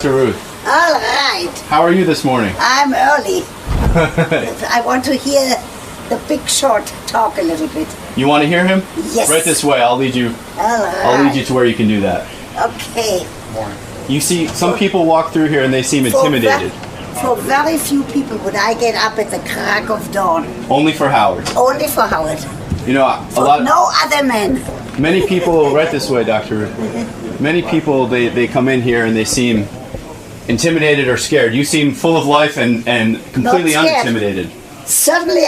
Doctor Ruth. All right. How are you this morning? I'm early. I want to hear the big short talk a little bit. You want to hear him? Yes. Right this way. I'll lead you. All right. I'll lead you to where you can do that. Okay. You see, some people walk through here and they seem intimidated. For very few people would I get up at the crack of dawn. Only for Howard. Only for Howard. You know, a For lot. no other man. Many people. Right this way, Doctor Ruth. Many people they come in here and they seem intimidated or scared. You seem full of life and completely Not scared. unintimidated. Certainly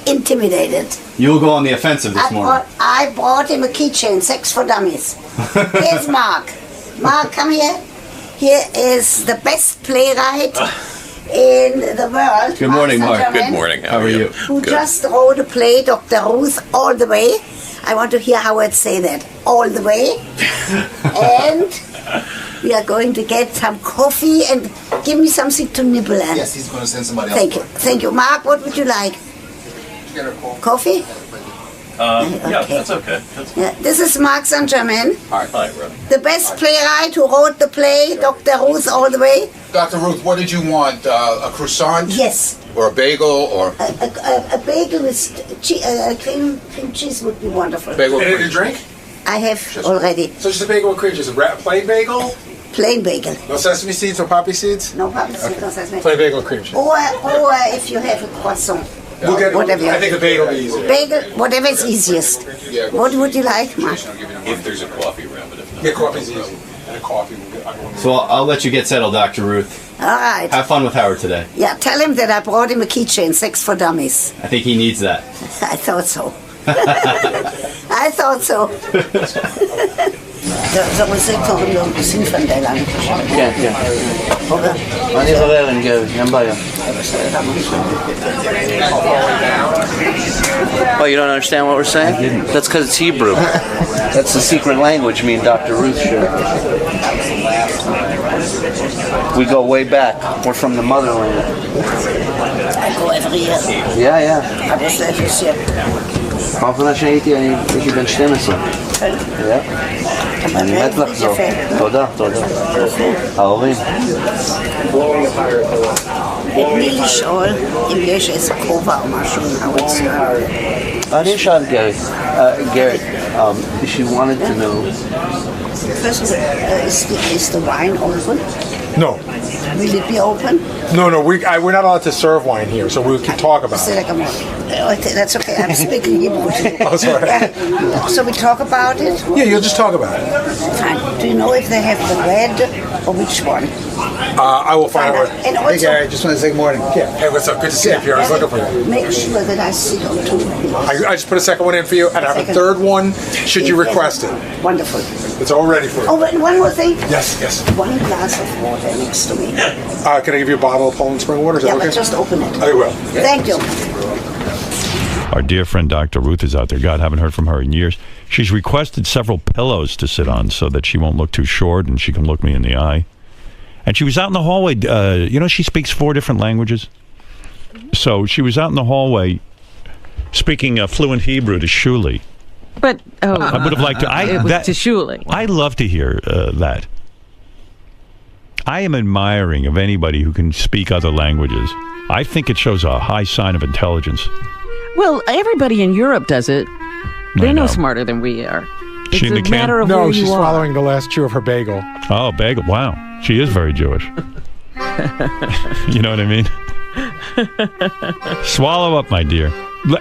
intimidated. You'll go on the offensive this morning. I bought him a keychain, Sex for Dummies. Here's Mark. Mark, come here. Here is the best playwright in the world. Good morning, Mark. Good morning. How are you? Who Good. just wrote a play, Doctor Ruth, all the way. I want to hear Howard say that. All the way. And we are going to get some coffee and give me something to nibble at. Yes, he's going to send somebody else. Thank you. Thank you. Mark, what would you like? Coffee? Yeah, that's okay. Yeah. This is Mark St. Germain, Hi, brother. the best playwright who wrote the play, Doctor Ruth, all the way. Dr. Ruth, what did you want? A croissant? Yes. Or a bagel? Or A bagel with cream cheese would be wonderful. bagel? And a drink? I have already. So just a bagel with cream cheese. A plain bagel? Plain bagel. No sesame seeds or poppy seeds? No problem. No sesame. Plain bagel with cream cheese. Or if you have a croissant. We'll get, Whatever. I think a bagel will be easier. Bagel, whatever is easiest. Yeah. What would you like, Mark? If there's a coffee around, but if not. Yeah, coffee's easy. And a coffee. I want So I'll let you get settled, Dr. Ruth. All right. Have fun with Howard today. Yeah, tell him that I brought him a keychain, Sex for Dummies. I think he needs that. I thought so. I thought so. זה רוצה קוראים לו סינפנדל, אני חושבת. כן, כן. אני חבר עם גבי, אין בעיה. Oh, you don't understand what we're saying? I didn't. That's because it's Hebrew. That's the secret language me and Dr. Ruth share. We go way back. We're from the motherland. I go every year. Yeah, yeah. I was there this year. פעם אחרונה שהייתי, אני הייתי בן 12. אני מת לחזור. תודה, תודה. ההורים. בלי לשאול אם יש איזה כובע או משהו מהאוצר. אני אשאל גרי. Gary, she wanted to know. First, is the wine open? No. Will it be open? No, we're not allowed to serve wine here, so we can talk about Say it. like a more. That's okay. I'm speaking Hebrew. Oh, sorry. So we talk about it? Yeah, you'll just talk about it. Fine. Do you know if they have the red or which one? I will find out. And Hey, also, Gary, just want to say good morning. Yeah. Hey, what's up? Good to see you up here. I was looking for you. make sure that I sit on two. I just put a second one in for you, and I have a third one, should you request it. Wonderful. It's all ready for you. Oh, and one more thing. Yes, yes. One glass of water next to me. Can I give you a bottle of Poland Spring water? Is that Yeah, okay? but just open it. I will. Thank you. Our dear friend Dr. Ruth is out there. God, haven't heard from her in years. She's requested several pillows to sit on so that she won't look too short and she can look me in the eye. And she was out in the hallway. She speaks 4 different languages. So she was out in the hallway speaking fluent Hebrew to Shuli. But I would have liked to. it was to Shuli. I love to hear that. I am admiring of anybody who can speak other languages. I think it shows a high sign of intelligence. Well, everybody in Europe does it. They're no know. smarter than we are. It's She in a the camp? matter of No, where she's you are. swallowing the last chew of her bagel. Oh, bagel. Wow. She is very Jewish. You know what I mean? Swallow up, my dear.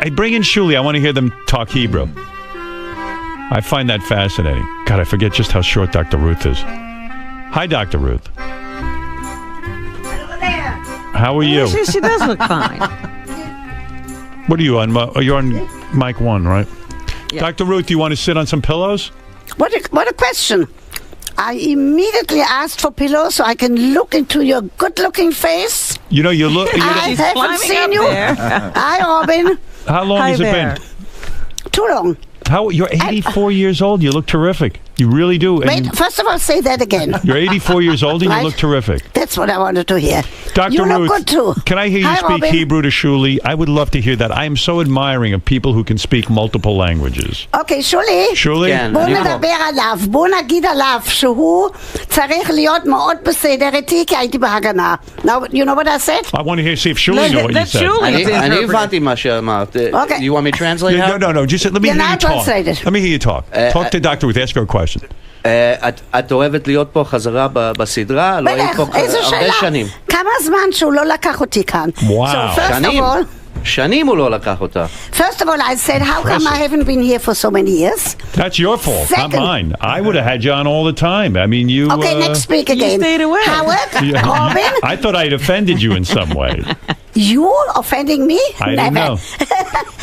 Hey, bring in Shuli. I want to hear them talk Hebrew. I find that fascinating. God, I forget just how short Dr. Ruth is. Hi, Dr. Ruth. How are you? She does look fine. What are you on? You're on mic 1, right? Yeah. Dr. Ruth, you want to sit on some pillows? What a question. I immediately asked for pillows so I can look into your good-looking face. You know, you look. I haven't climbing seen up you. there. Hi, Robin. How long Hi has there. it been? Too long. You're 84 years old. You look terrific. You really do. And Wait, first of all, say that again. you're 84 years old and Right. you look terrific. That's what I wanted to hear. Dr. You look Ruth, good too. can I hear you Hi, speak Robin. Hebrew to Shuli? I would love to hear that. I am so admiring of people who can speak multiple languages. אוקיי, שולי. Shuli? כן. בוא אני פה. נדבר עליו, בוא נגיד עליו שהוא צריך להיות מאוד בסדר איתי כי הייתי בהגנה. Now, you know what I said? I want to hear, see if Shuli know what you Let said. Shuli אני interpret. הבנתי מה שאמרת. Okay. You want me to translate? No, no, no. Just let me You're hear you not talk. translated. Let me hear you talk. Talk to Dr. Ruth. Ask her a question. את אוהבת להיות פה חזרה בסדרה? לא היית פה בטח, איזו הרבה שאלה. שנים. כמה זמן שהוא לא לקח אותי כאן. וואו. So first of שנים. all, שנים הוא לא לקח אותה. First of all, I said, how come I haven't been here for so many years? That's your fault, not Second. mine. I would have had you on all the time. I mean, you... Okay, next speak You again. stayed away. Howard, Yeah, Robin, I thought I had offended you in some way. you offending me? I didn't Never. know.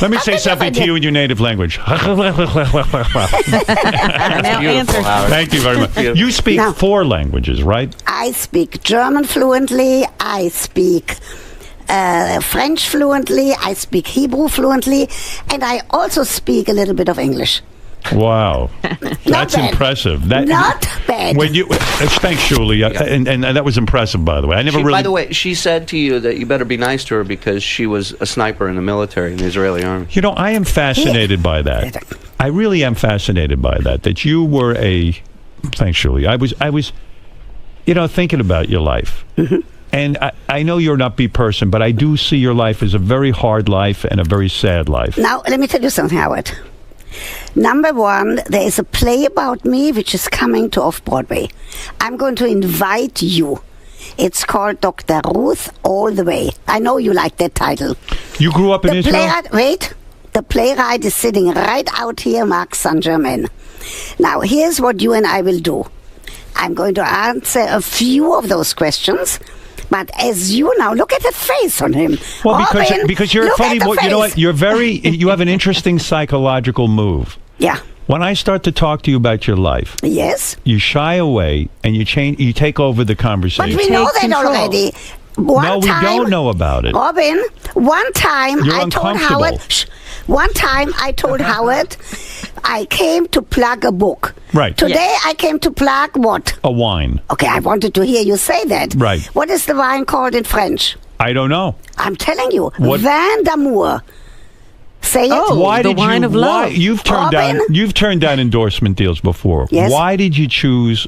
Let me How say can something to offend you in your native language. Now answer. Beautiful, Howard. Thank you very much. You speak No. 4 languages, right? I speak German fluently. I speak French fluently. I speak Hebrew fluently. And I also speak a little bit of English. Wow. That's bad. impressive. Not bad. When you thanks, Shuli. And that was impressive, by the way. I never really... By the way, she said to you that you better be nice to her because she was a sniper in the military, in the Israeli army. You know, I am fascinated by that. I really am fascinated by that. That you were a... Thanks, Shuli. I was, thinking about your life. And I know you're an upbeat person, but I do see your life as a very hard life and a very sad life. Now, let me tell you something, Howard. Number one, there is a play about me which is coming to Off-Broadway. I'm going to invite you. It's called Doctor Ruth All the Way. I know you like that title. You grew up in The Israel? playwright, the playwright is sitting right out here, Mark Saint-Germain. Now, here's what you and I will do. I'm going to answer a few of those questions. But as you now, look at the face on him. Well, Robin, because you're look funny. at the You know face. what? You have an interesting psychological move. Yeah. When I start to talk to you about your life, Yes. you shy away and you take over the But conversation. we know that control. already. No, we don't know about it. Robin, one time You're I told uncomfortable. Howard. One time I told Howard I came to plug a book. Right. Today I came to plug what? A wine. Okay, I wanted to hear you say that. Right. What is the wine called in French? I don't know. I'm telling you. What? Vin d'amour. Say it. Oh. Why the did wine you? of love. Why, you've turned down endorsement deals before. Yes. Why did you choose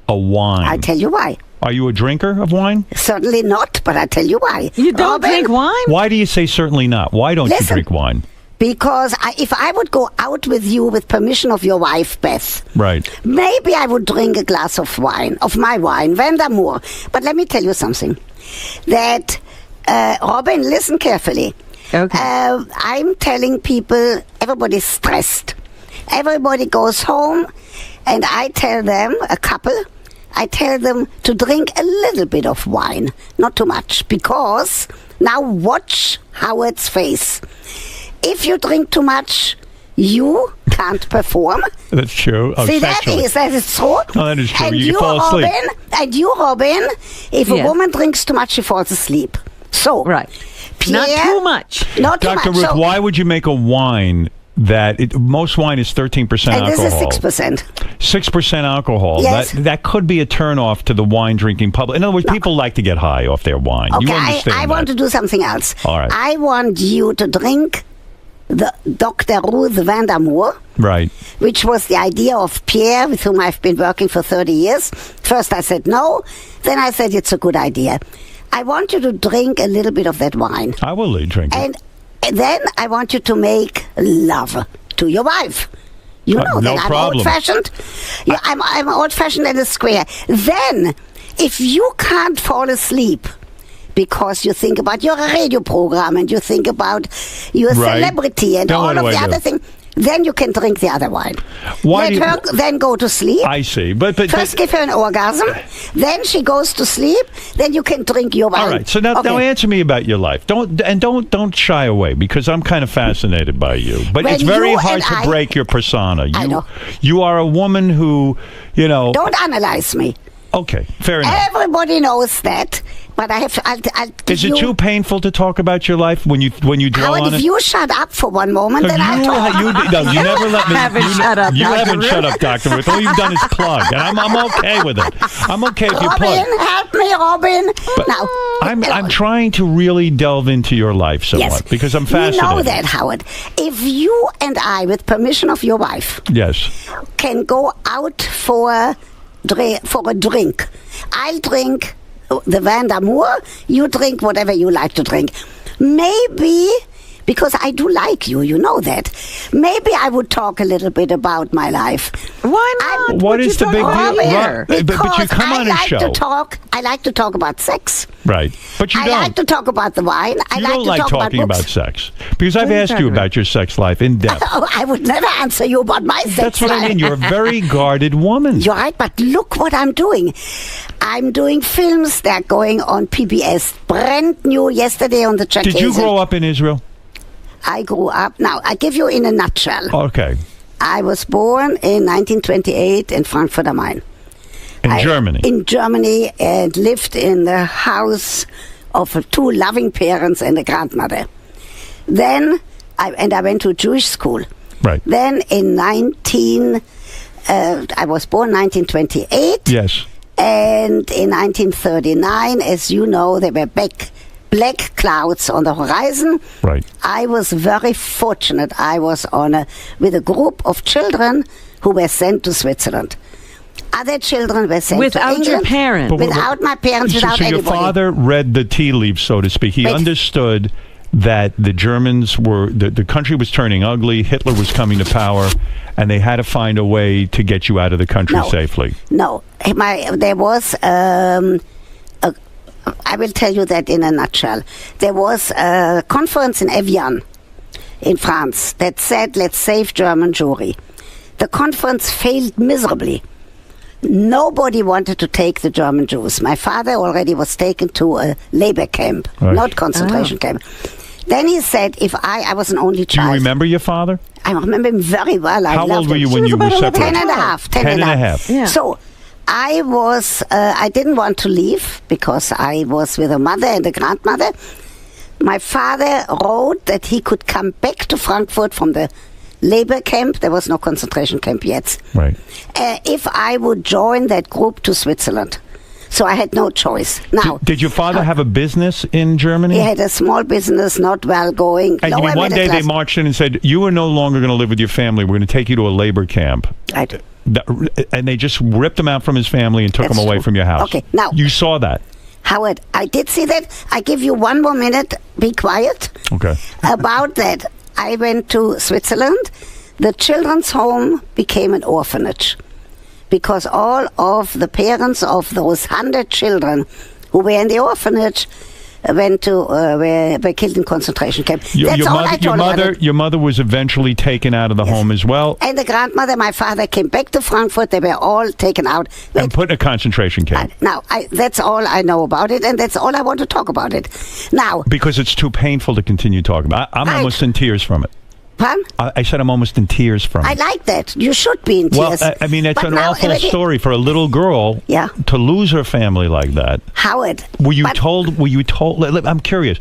a wine? I tell you why. Are you a drinker of wine? Certainly not, but I tell you why. You don't Robin, drink wine? Why do you say certainly not? Why don't you Listen. drink wine? Because if I would go out with you with permission of your wife, Beth, Right. maybe I would drink a glass of wine, of my wine, Vin d'amour. But let me tell you something. That, Robin, listen carefully. Okay. I'm telling people, everybody's stressed. Everybody goes home, and I tell them, a couple, I tell them to drink a little bit of wine, not too much, because now watch Howard's face. If you drink too much, you can't perform. That's true. Oh, See, that sexually. is true. No, that is true. And You fall asleep. Robin, if a Yes. woman drinks too much, she falls asleep. So, Right. Pierre, Not too much. Not too Dr. much. Ruth, So- why would you make a wine that most wine is 13% and this alcohol? is 6%. 6% alcohol. Yes. That could be a turnoff to the wine drinking public. In other words, people like to get high off their wine. Okay, You understand I that. want to do something else. All right. I want you to drink the Doctor Ruth Vin d'amour, Right. which was the idea of Pierre, with whom I've been working for 30 years. First I said no, then I said it's a good idea. I want you to drink a little bit of that wine. I will drink it. And then I want you to make love to your wife. You know no that I'm problem. old-fashioned. Yeah, I'm old-fashioned and a square. Then, if you can't fall asleep because you think about your radio program and you think about your Right. celebrity and Then all what of do the I other do? things, then you can drink the other wine. Why do Let you- her then go to sleep. I see. But First give her an orgasm, then she goes to sleep, then you can drink your wine. all right. So now answer me about your life. Don't shy away because I'm kind of fascinated by you. But When it's very you hard and to I- break your persona. I know. You are a woman who, Don't analyze me. Okay, fair enough. Everybody knows that, But I'll give Is it you, too painful to talk about your life when you dwell Howard, on if it? you shut up for one moment, No, then I'll talk. you never let me. haven't shut up, You Dr. haven't Ruth. shut up, Dr. Ruth. All you've done is plug, and I'm okay with it. I'm okay if you plug. Robin, help me, Robin. Now, I'm trying to really delve into your life somewhat yes, because I'm fascinated. You know that, Howard. If you and I, with permission of your wife, Yes. can go out for a drink, I'll drink the Vandermoor, you drink whatever you like to drink. Maybe, because I do like you, you know that, maybe I would talk a little bit about my life. Why not? What is the big deal? Here? Right, but you Because come on a show. I like to talk about sex. Right. But you I don't. like to talk about the wine. I You like don't to like talk talking about about books. sex. Because I've What are you asked you talking about your sex life in depth. Oh, I would never answer you about my sex That's what I life. mean. You're a very guarded woman. You're right, but look what I'm doing. I'm doing films that are going on PBS. Brand new yesterday on the Czech. Did you grow up in Israel? I grew up. Now, I give you in a nutshell. Okay. I was born in 1928 in Frankfurt am Main. In Germany. In Germany, and lived in the house of two loving parents and a grandmother. Then, I went to Jewish school. Right. Then in I was born 1928. Yes. And in 1939, as you know, there were black clouds on the horizon. Right. I was very fortunate. I was with a group of children who were sent to Switzerland. Other children were sent Without to England. your parents. Without my parents, without so your anybody. father read the tea leaves, so to speak. He Right. understood that the Germans the country was turning ugly, Hitler was coming to power, and they had to find a way to get you out of the country No. safely. No, there was. I will tell you that in a nutshell. There was a conference in Evian, in France, that said, "Let's save German Jewry." The conference failed miserably. Nobody wanted to take the German Jews. My father already was taken to a labor camp, Right. not concentration camp. Then he said, "If I was an only Do you child." remember your father? I remember him very well. I How loved old were him. you when was you were about 11 separated? 10 and a half. 10 and a half. Yeah. So I was, I didn't want to leave because I was with a mother and a grandmother. My father wrote that he could come back to Frankfurt from the labor camp. There was no concentration camp yet. Right. If I would join that group to Switzerland. So I had no choice. Now, Did your father have a business in Germany? he had a small business, not well going. And you lower mean one day middle they class. marched in and said, "You are no longer going to live with your family. We're going to take you to a labor camp." Right. And they just ripped him out from his family and took That's him away true. from your house. Okay, now- You saw that. Howard, I did see that. I give you one more minute. Be quiet. Okay. About that, I went to Switzerland. The children's home became an orphanage because all of the parents of those 100 children who were in the orphanage were killed in concentration camp. That's all I told about it. Your mother was eventually taken out of the home as well And the grandmother, my father, came back to Frankfurt. They were all taken out. and Wait, put in a concentration camp now, that's all I know about it, and that's all I want to talk about it. Now, because it's too painful to continue talking about. I'm Right. almost in tears from it. pardon? I said I'm almost in tears from I it. like that. You should be in Well, tears. I mean, it's But an now, awful story for a little girl Yeah. to lose her family like that. Howard. Were you but- told? I'm curious.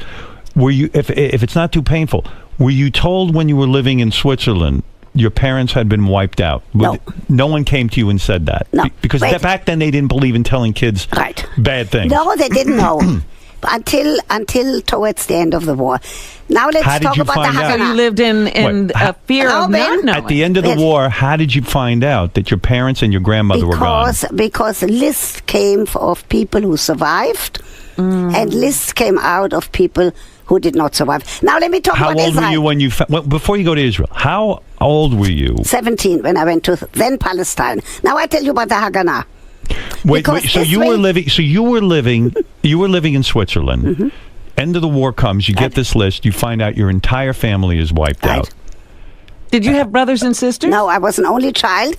Were you, if it's not too painful, were you told when you were living in Switzerland your parents had been wiped out? No. No one came to you and said that? No. Because Wait. back then they didn't believe in telling kids Right. bad things. No, they didn't know. Until towards the end of the war. Now let's How did talk you about the find out? So you Haganah. lived in Wait, a fear of Robin? not knowing. At the end of the Yes. war, how did you find out that your parents and your grandmother were gone? Because lists came of people who survived, and lists came out of people who did not survive. Now let me talk How about old Israel. were you when you before you go to Israel? How old were you? 17 when I went to then Palestine. Now I tell you about the Haganah. Wait, Because so this you way- were living. So you were living in Switzerland. Mm-hmm. End of the war comes. You get Right. this list. You find out your entire family is wiped Right. out. Did you have brothers and sisters? No, I was an only child.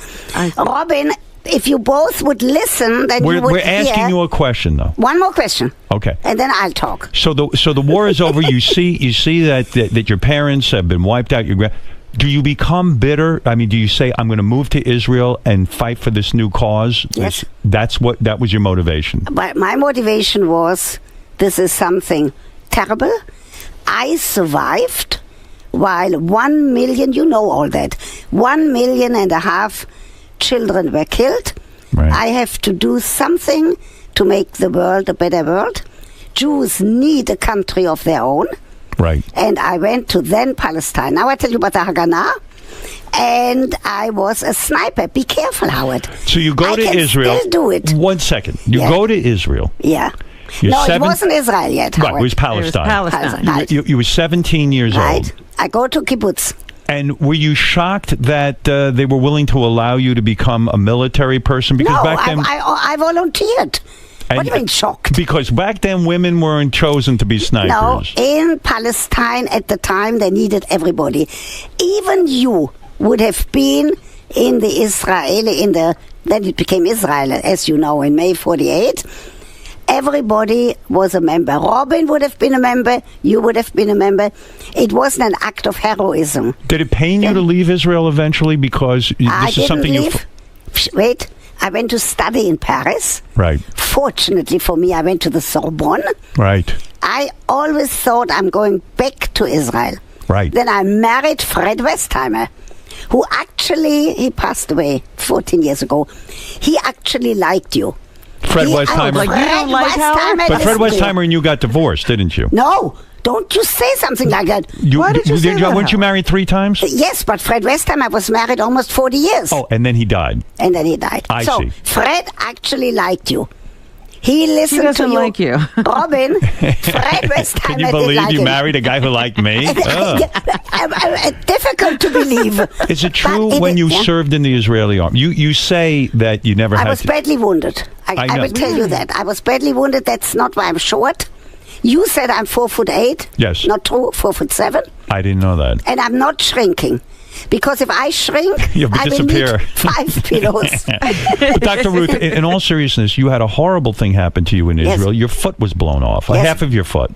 Robin, if you both would listen, then you would We're asking hear. you a question though. One more question, Okay. and then I'll talk. So the war is over. You see that your parents have been wiped out. Do you become bitter? I mean, do you say I'm going to move to Israel and fight for this new cause? Yes. That was your motivation. But my motivation was this is something terrible. I survived while 1 million, you know all that, 1.5 million children were killed. Right. I have to do something to make the world a better world. Jews need a country of their own. Right. And I went to then Palestine. Now I tell you about the Haganah. And I was a sniper. Be careful, Howard. So you go to Israel. Still do it. 1 second. You Yeah. go to Israel. Yeah. You're No, seven- it wasn't Israel yet, Right, Howard. it was Palestine. Palestine. Right. You were 17 years Right. old. I go to kibbutz. And were you shocked that they were willing to allow you to become a military person? Because No, back then, I volunteered. What do you mean shocked? Because back then women weren't chosen to be No, snipers. in Palestine at the time they needed everybody. Even you would have been in the then it became Israel, as you know, in May 48. Everybody was a member. Robin would have been a member. You would have been a member. It wasn't an act of heroism. Did it pain you to leave Israel eventually because I this is didn't something leave. Wait, I went to study in Paris. Right, Fortunately for me, I went to the Sorbonne. right, I always thought I'm going back to Israel. right. Then I married Fred Westheimer, who actually, he passed away 14 years ago. He actually liked you. Fred Westheimer. Like, you don't like Howard? But Fred listen to Westheimer and you got divorced, didn't you? No, don't you say something like that. Why did you say that, Weren't you Howard? married 3 times? Yes, but Fred Westheimer was married almost 40 years. Oh, and then he died. And then he died. I so, see. Fred actually liked you. He listened doesn't to you. like you. Robin, Fred Westheimer Can you did believe like you him. married a guy who liked me? Ugh. Difficult to believe. Is it But true it when is- you yeah. served in the Israeli army? You say that you never I had was to... badly wounded. I I know. will tell you that. I was badly wounded. That's not why I'm short. You said I'm 4'8". Yes. Not true, 4'7". I didn't know that. And I'm not shrinking. Because if I shrink, You'll I will disappear. need 5 kilos. But Dr. Ruth, in all seriousness, you had a horrible thing happen to you in Yes. Israel. Your foot was blown off. Yes. Half of your foot.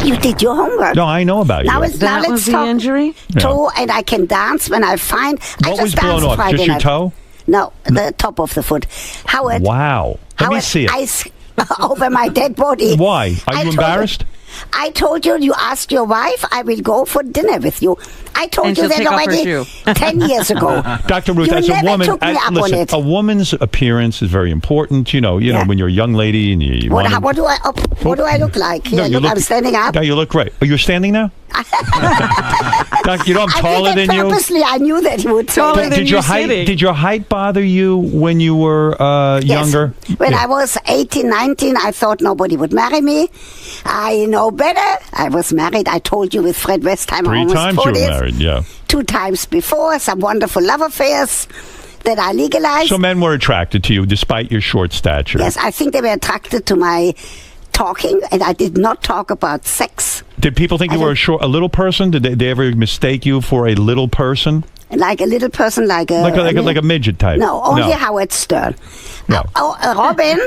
You did your homework. No, I know about Now, you. it's, now That let's was the talk. injury? Toe, and I can dance when I find. I What just was blown danced off? Friday Just your night. toe? No, the top of the foot. Howard. Wow. Let me Howard, see it. over my dead body. Why? Are I you told embarrassed? I told you, you asked your wife, I will go for dinner with you. I told And you she'll that take off her already shoe. 10 years ago. Dr. Ruth, You as a never woman, took me up on listen, it. a woman's appearance is very important. You know, Yeah. when you're a young lady and you What, wanna- what do I look like? Here, No, you look, I'm standing up. No, you look great. Oh, you're standing now? Doc, you know I'm I taller did than that you. purposely. I knew that you would say Taller that. than Did your you height? sitting. Did your height bother you when you were Yes. younger? When Yeah. I was 18, 19, I thought nobody would marry me. I know better. I was married, I told you, with Fred Westheimer 3 almost times you 40. were married. Yeah. 2 times before, some wonderful love affairs that I legalized. So men were attracted to you despite your short stature. Yes, I think they were attracted to my talking, and I did not talk about sex. Did people think you were a little person? Did they ever mistake you for a little person, Like a little person, like like a midget type? No, only Howard Stern. No. Robin.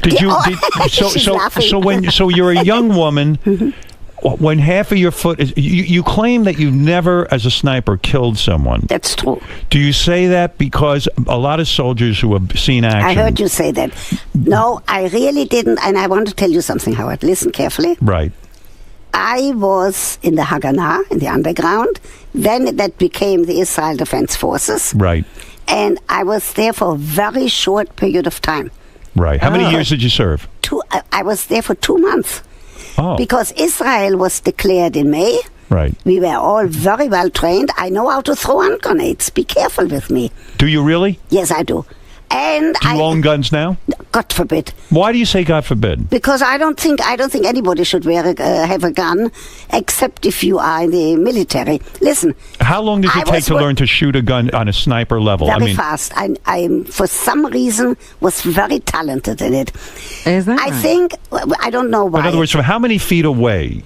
Did you? Oh, So she's laughing. so you're a young woman. When half of your foot is, you claim that you've never, as a sniper, killed someone. That's true. Do you say that because a lot of soldiers who have seen action? I heard you say that. No, I really didn't, and I want to tell you something, Howard. Listen carefully. Right. I was in the Haganah, in the underground. Then that became the Israel Defense Forces. Right. And I was there for a very short period of time. Right. How many years did you serve? I was there for 2 months. Oh. Because Israel was declared in May. Right. We were all very well trained. I know how to throw hand grenades. Be careful with me. Do you really? Yes, I do. And Do you own guns now? God forbid. Why do you say God forbid? Because I don't think anybody should have a gun, except if you are in the military. Listen. How long does I it take was to learn to shoot a gun on a sniper level? Very fast. I for some reason was very talented in it. Is that I right? think I don't know why. in other words, from how many feet away?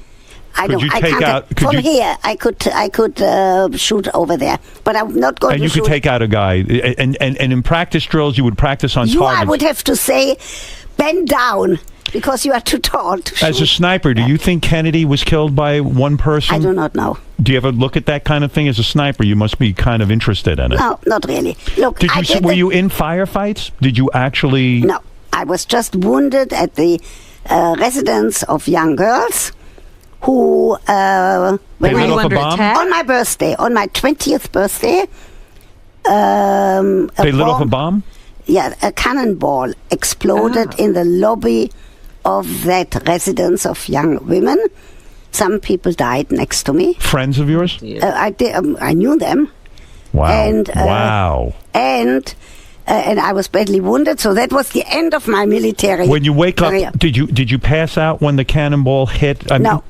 I could don't. you I take can't. out- could From you- here, I could shoot over there, but I'm not going And to you shoot. could take out a guy. And in practice drills, you would practice on I targets. would have to say, bend down because you are too tall to shoot. As a sniper, do you think Kennedy was killed by one person? I do not know. Do you ever look at that kind of thing as a sniper? You must be kind of interested in it. No, not really. Look, Did I you? did Were the- you in firefights? Did you actually? No, I was just wounded at the residence of young girls who They when lit I- off a bomb? on my birthday, on my 20th birthday. They lit off a bomb? Yeah, a cannonball exploded in the lobby of that residence of young women. Some people died next to me. Friends of yours? I knew them. Wow. And, wow. And I was badly wounded, so that was the end of my military When you wake career. up, did you pass out when the cannonball hit? I mean, No.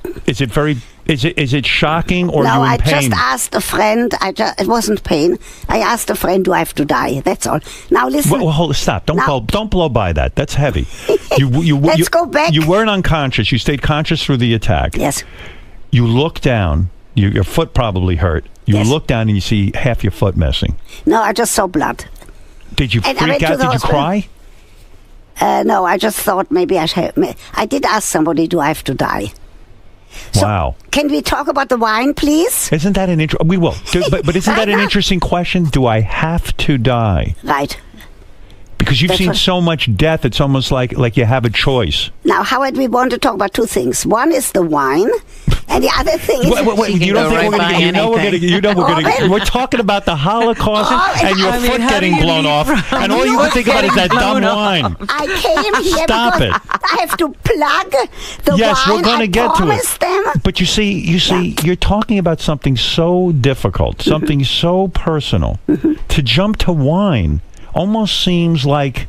Is it shocking or No, are you I in pain? just asked a friend. It wasn't pain. I asked a friend, "Do I have to die?" That's all. Now listen. Well, hold, stop! Now- Don't blow by that. That's heavy. Let's go back. You weren't unconscious. You stayed conscious through the attack. Yes. You look down. Your foot probably hurt. You Yes. look down and you see half your foot missing. No, I just saw blood. Did you And I freak went to out? the Did you hospital. cry? No, I just thought maybe I did ask somebody, "Do I have to die?" So, Wow. Can we talk about the wine, please? Isn't that an We will. But isn't that an interesting question? Do I have to die? Right. Because you've That's seen what- so much death, it's almost like you have a choice. Now, Howard, we want to talk about two things. One is the wine, and the other thing is... Wait, She can you don't go think right we're going by to get... anything. We're talking about the Holocaust and your I mean, foot how do getting you blown leave off, from- and all you can think about is that dumb blown off? wine. I came here Stop because it. I have to plug the Yes, wine. we're going to get to it. promised them. But you see, you're talking about something so difficult, something so personal. To jump to wine almost seems like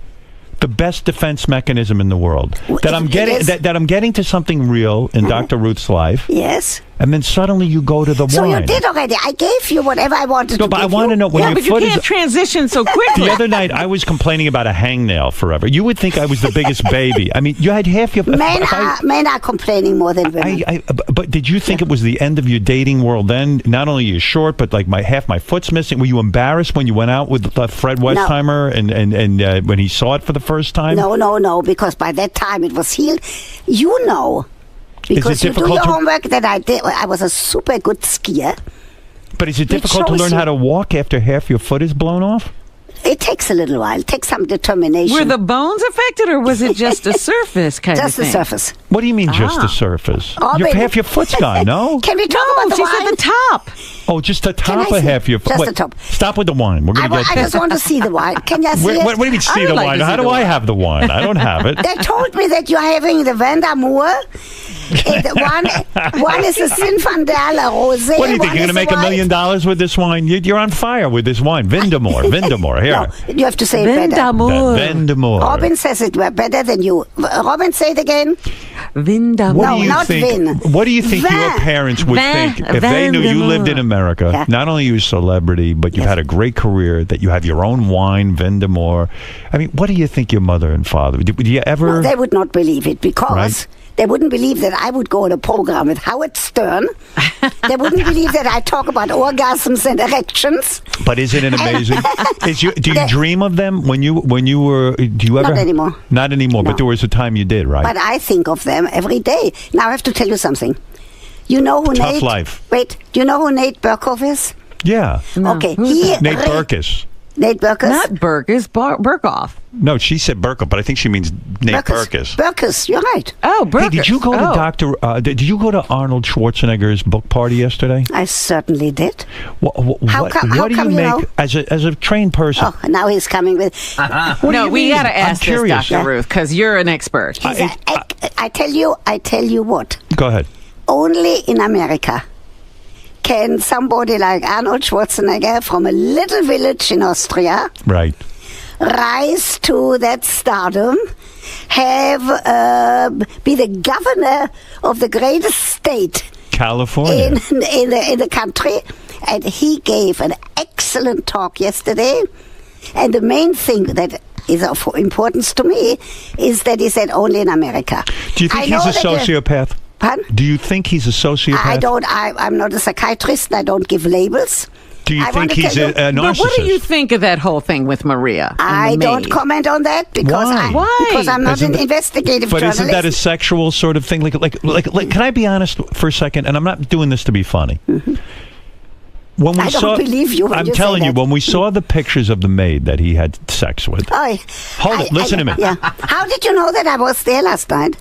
the best defense mechanism in the world. That I'm it getting is. that I'm getting to something real in Dr. Ruth's life, Yes. and then suddenly you go to the So wine. you did already. I gave you whatever I wanted No, to but I give want to you. know when Yeah, your but you foot can't is. transition so quickly. The other night, I was complaining about a hangnail forever. You would think I was the biggest baby. I mean, you had half your. Men are complaining more than women. But did you think it was the end of your dating world then? Not only are you short, but like half my foot's missing. Were you embarrassed when you went out with Fred Westheimer and when he saw it for the first time? No, because by that time it was healed. You know, because you do difficult your to- homework that I did. I was a super good skier. But is it It difficult to shows learn you- how to walk after half your foot is blown off? It takes a little while. It takes some determination. Were the bones affected, or was it just a surface kind Just of the thing? surface. What do you mean just the Ah. surface? Oh, Your baby. half your foot's gone, no? Can we talk No, about the she wine? said the top. Oh, just the top I of see? half your foot. Just Wait, the top. Stop with the wine. We're I, going to wa- get I just want to see the wine. Can you see What, it? what do you mean see I the would like wine? to see How do the I wine. have the wine? I don't have it. They told me that you're having the Vandamour. One is a Zinfandel, a rosé. What do you think? one You're going is to make a $1 million with this wine? You're on fire with this wine. Vindamore. Here. No, you have to say it better. Vindamour. Vindamore. Robin says it better than you. Robin, say it again. Vindamour. What No, do you not think? Vin. What do you think your Vin. parents would Vin. think if they knew you lived in Vindamore. America? Yeah. Not only are you a celebrity, but you've had a great career. That you have your own wine, Vindamore. I mean, what do you think your mother and father? Would you ever? No, they would not believe it because Right. they wouldn't believe that I would go on a program with Howard Stern. They wouldn't believe that I talk about orgasms and erections. But isn't it amazing? Do you dream of them when you were? Do you ever? Not anymore. Not anymore. No. But there was a time you did, right? But I think of them every day. Now I have to tell you something. You know who Tough Nate? life. Wait, do you know who Nate Berkoff is? Yeah. Okay, Who's he Nate Berkus. Nate Berkus. Not Burkus, Burkoff. No, she said Berkus, but I think she means Nate Berkus. Berkus, you're right. Oh, Burkus. Hey, did you go to Oh. Doctor? Did you go to Arnold Schwarzenegger's book party yesterday? I certainly did. How come do you you make know? as a trained person? Oh, now he's coming with. No, we got to ask this, curious. Dr. Ruth, because you're an expert. I tell you what. Go ahead. Only in America can somebody like Arnold Schwarzenegger from a little village in Austria Right. rise to that stardom, be the governor of the greatest state California. in the country, and he gave an excellent talk yesterday. And the main thing that is of importance to me is that he said only in America. Do you think I he's know a that sociopath? Pardon? Do you think he's a sociopath? I don't. I'm not a psychiatrist. And I don't give labels. Do you I think want to he's tell you- a narcissist? But what do you think of that whole thing with Maria? and I the don't maid? comment on that because Why? because I'm not Isn't an that- investigative But journalist. isn't that a sexual sort of thing? Like, can I be honest for a second? And I'm not doing this to be funny. When we I don't saw, believe you when I'm you say telling you, that. when we saw the pictures of the maid that he had sex with. Oi. Hold it, listen to me. Yeah. How did you know that I was there last night?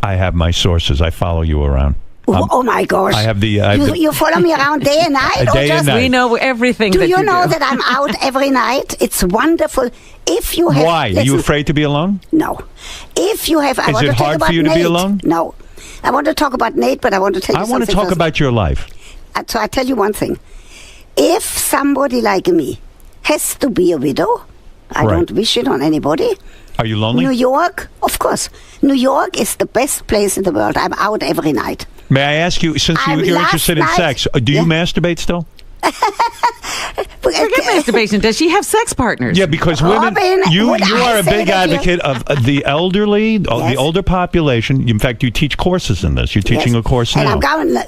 I have my sources. I follow you around. Oh my gosh! I have the. You follow me around day and night, or Day and just? night. We know everything. Do that you know do. that I'm out every night? It's wonderful. If you have, Why? Are you listen, afraid to be alone? No. If you have, I Is want it to talk hard about for you to Nate. be alone? No. I want to talk about Nate, but I want to tell you I something. want to talk first. about your life. So I tell you one thing. If somebody like me has to be a widow, I Right. don't wish it on anybody. Are you lonely? New York, of course. New York is the best place in the world. I'm out every night. May I ask you, since you're last interested in night- sex, do you Yeah. masturbate still? Forget masturbation. Does she have sex partners? Yeah, because women, Robin, you would I are a say big that you- advocate of the elderly, the Yes. older population. In fact, you teach courses in this. You're teaching Yes. a course and now.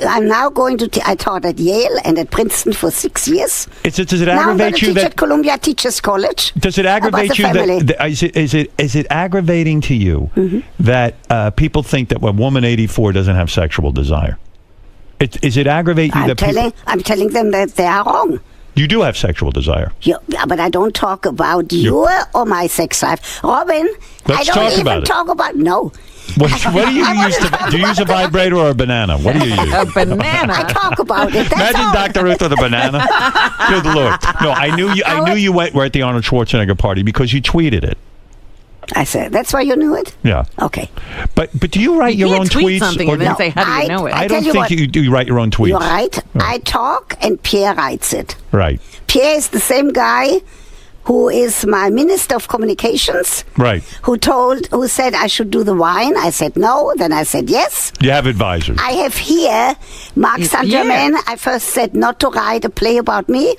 I'm now going to. I taught at Yale and at Princeton for 6 years. Does it Now I'm going aggravate to you teach that? at Columbia Teachers College. Does it aggravate about the you family. that? Is it aggravating to you that people think that a woman 84 doesn't have sexual desire? Is it aggravate you that I'm telling them that they are wrong. you do have sexual desire? Yeah, but I don't talk about your or my sex life. Robin, Let's I don't talk even about it. talk about, no. What do you I wanna use? talk Do you use a about that. vibrator or a banana? What do you use? A banana. I talk about it. That's Imagine all. Dr. Ruth with a banana. Good Lord! No, I knew you. I knew you were at the Arnold Schwarzenegger party because you tweeted it. I said, that's why you knew it? Yeah. Okay. But do you write You your can't own tweet tweets? something or and do then you- say, how do you know it? I tell don't you think what, you do write your own tweets. You're right. I talk and Pierre writes it. Right. Pierre is the same guy who is my Minister of Communications. Right. Who said I should do the wine. I said no. Then I said yes. You have advisors. I have here Marc It's Saint-Germain. Pierre. I first said not to write a play about me.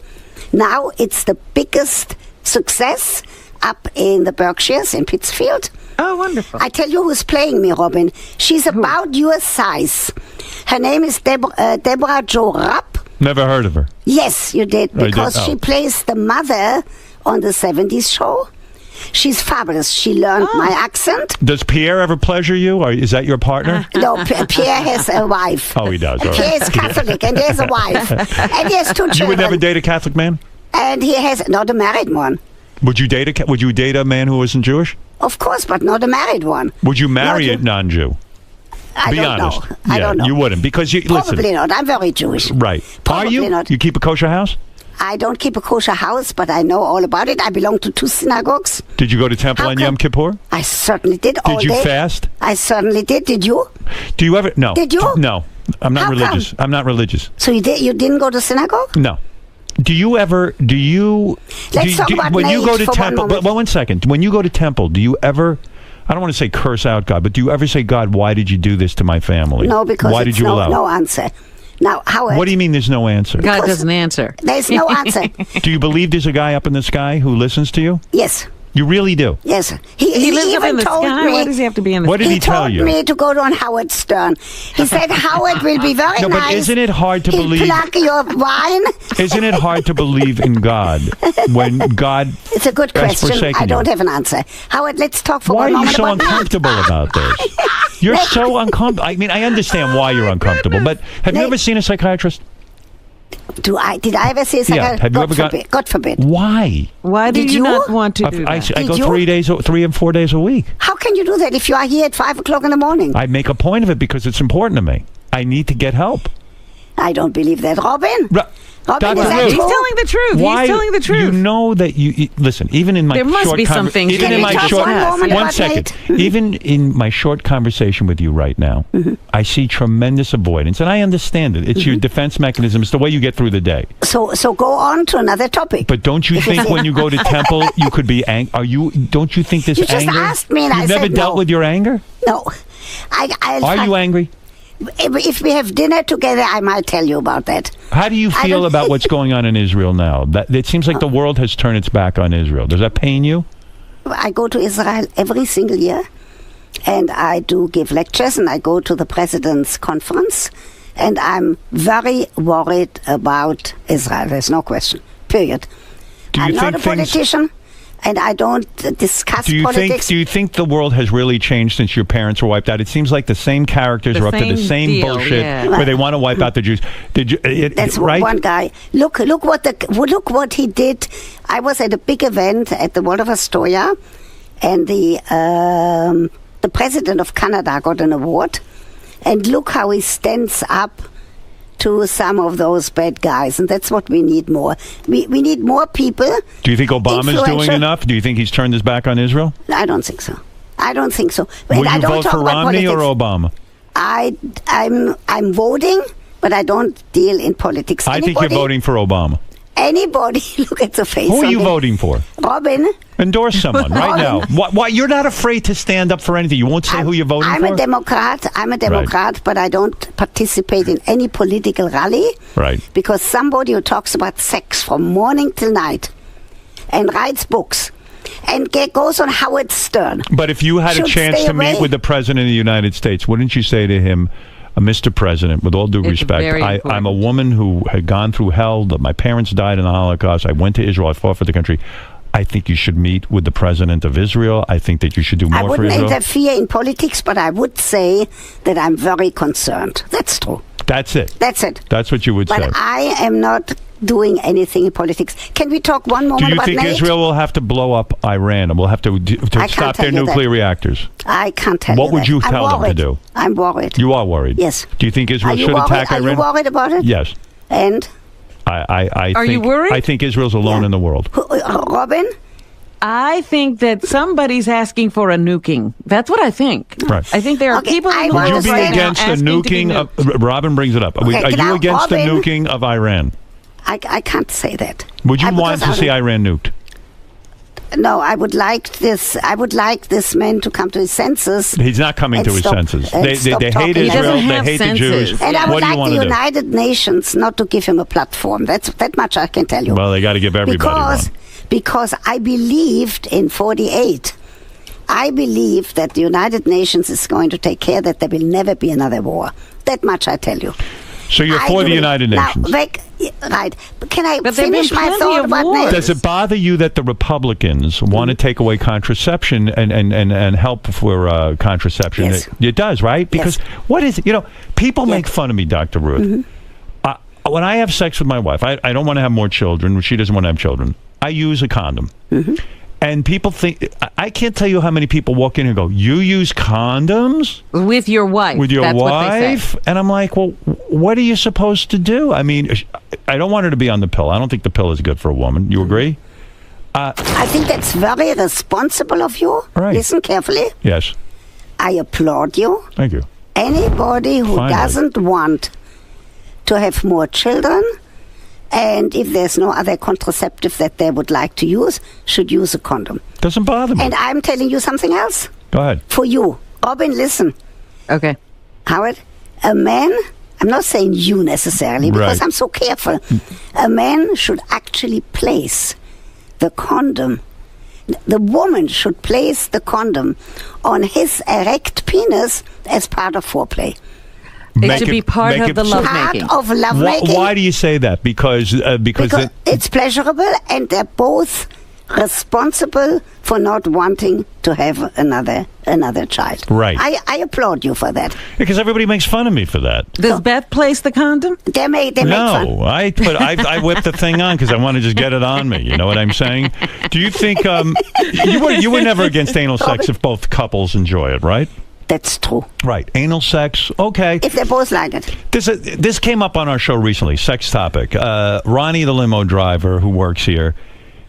Now it's the biggest success up in the Berkshires in Pittsfield. Oh, wonderful. I tell you who's playing me, Robin. She's about your size. Her name is Deborah Jo Rapp. Never heard of her. Yes, you did, I did? because she Oh. plays the mother on the 70s show. She's fabulous. She learned my accent. Does Pierre ever pleasure you, or is that your partner? No, Pierre has a wife. Oh, he does. All right. Pierre is Catholic and he has a wife. And he has 2 children. You would never date a Catholic man? And he has not a married one. Would you date a man who wasn't Jewish? Of course, but not a married one. Would you marry No, a non-Jew? I Be don't honest. know. I don't know. You wouldn't, because you Probably listen. not. I'm very Jewish. Right. Probably Are you? not. You keep a kosher house? I don't keep a kosher house, but I know all about it. I belong to 2 synagogues. Did you go to temple How on come- Yom Kippur? I certainly did all Did you day. fast? I certainly did. Did you? Do you ever? No. Did you? No. I'm not How religious. come? I'm not religious. So you did? You didn't go to synagogue? No. Do you ever? Do you? Let's talk about when you go Nate to for one temple. moment. Well, 1 second. When you go to temple, do you ever? I don't want to say curse out God, but do you ever say, God, why did you do this to my family? No, because why it's did you no, allow? no answer. Now, Howard, What do you mean? There's no answer. God doesn't answer. there's no answer. Do you believe there's a guy up in the sky who listens to you? Yes, You really do. yes. He lives up even in the told sky. me. Why does he have to be in the What did sky? he tell told you? me to go on Howard Stern. He said Howard will be very No, but nice. isn't it hard to He'll believe? plug your wine. Isn't it hard to believe in God when God It's a good has question. forsaken I don't you? have an answer. Howard, let's talk for Why one are you moment so about uncomfortable about this? You're so uncomfortable. I mean, I understand why you're uncomfortable, but have you Nate- ever seen a psychiatrist? Did I ever say something? Yeah. Have you God ever got? forbid. God forbid. Why? Why do Did you you? not want to do I that? go Did you? 3 and 4 days a week. How can you do that if you are here at 5 o'clock in the morning? I make a point of it because it's important to me. I need to get help. I don't believe that. Robin? Robin, Dr. is that Ruth. He's true? telling the truth. Why? He's telling the truth. You know that you listen. Even in my There must short be some things even that in you my just short have. Moment one about second, Nate. even in my short conversation with you right now, I see tremendous avoidance, and I understand it. It's your defense mechanism. It's the way you get through the day. So go on to another topic. But don't you think when you go to temple, you could be angry? Don't you think this You just anger? asked me and You've I never said dealt no. with your anger. No. Are you angry? If we have dinner together, I might tell you about that. How do you I feel don't- about what's going on in Israel now? That it seems like the world has turned its back on Israel. Does that pain you? I go to Israel every single year, and I do give lectures, and I go to the president's conference, and I'm very worried about Israel. There's no question. Period. Do you I'm not think a things? politician, and I don't discuss Do you politics. think the world has really changed since your parents were wiped out? It seems like the same characters The are up to the same same deal, bullshit yeah. where they want to wipe out the Jews. That's right? one guy. Look what he did. I was at a big event at the Waldorf Astoria, and the the president of Canada got an award, and look how he stands up to some of those bad guys, and that's what we need more. We need more people. Do you think Obama's doing influential- enough? Do you think he's turned his back on Israel? I don't think so. I don't think so. Will And I you don't vote talk for about Romney or politics. Obama? I'm voting, but I don't deal in politics. I think you're voting for Obama. Anybody, look at the face. Who are on you it. voting for? Robin. Endorse someone right now. Why? You're not afraid to stand up for anything. You won't say who you're voting I'm for? a Democrat, but I don't participate in any political rally. Right. Because somebody who talks about sex from morning till night and writes books and goes on Howard Stern. But if you had a should chance stay to meet away. with the President of the United States, wouldn't you say to him, Mr. President, with all due It's respect, very I'm a important. woman who had gone through hell. My parents died in the Holocaust. I went to Israel. I fought for the country. I think you should meet with the President of Israel. I think that you should do I more for wouldn't Israel. interfere in politics, but I would say that I'm very concerned. That's true. That's it. That's it. That's what you would But say. I am not doing anything in politics. Can we talk one Do moment you about think Nate? Israel will have to blow up Iran and will have to can't stop tell their you that. nuclear reactors? I can't tell you What would that. you I'm tell them to worried. do? I'm worried. You are worried. Yes. Do you think Israel Are you should worried? attack Are Iran? you worried about it? Yes. And I Are think, you worried? I think Israel's alone Yeah. in the world. Robin? I think that somebody's asking for a nuking. That's what I think. Right. I think there are Okay, people I in the want Would to world you be say- right now against the asking to be nuking nuked. of... Robin brings it up. Okay, Are you now, against the Robin- nuking of Iran? I can't say that. Would you want because to see Iran nuked? No, I would like this. I would like this man to come to his senses. He's not coming And to his stop- senses. and They stop hate talking. He Israel. doesn't They have hate the senses. Jews. And I What would do you like want the to do? United Nations not to give him a platform. That much I can tell you. Well, they got to give everybody one. Because I believed in 48. I believe that the United Nations is going to take care that there will never be another war. That much I tell you. So you're I for the agree. United Now, Nations. right. But can I But there've been finish my plenty thought of about wars. NATO? Does it bother you that the Republicans want to take away contraception and help for contraception? Yes. It does, right? Because what is it? You know, people make fun of me, Dr. Ruth. When I have sex with my wife, I don't want to have more children. She doesn't want to have children. I use a condom. And people think, I can't tell you how many people walk in and go, you use condoms? With your wife. With your That's what they say. wife? And I'm like, well, what are you supposed to do? I mean, I don't want her to be on the pill. I don't think the pill is good for a woman. You agree? I think that's very responsible of you. Right. Listen carefully. Yes. I applaud you. Thank you. Anybody who Finally. doesn't want to have more children, and if there's no other contraceptive that they would like to use, should use a condom. Doesn't bother me. And I'm telling you something else. Go ahead. For you, Robin, listen. Okay. Howard, a man, I'm not saying you necessarily because Right. I'm so careful. A man should actually place the condom. The woman should place the condom on his erect penis as part of foreplay. It should be part make of the it- lovemaking. Part of lovemaking. Why do you say that? Because Because it's pleasurable, and they're both responsible for not wanting to have another child. Right. I applaud you for that. because everybody makes fun of me for that. Does Beth place the condom? They make fun. No, I whip the thing on because I want to just get it on me. You know what I'm saying? Do you think you were never against anal sex if both couples enjoy it, right? That's true. Right, anal sex. Okay. If they both like it. This came up on our show recently. Sex topic. Ronnie, the limo driver who works here,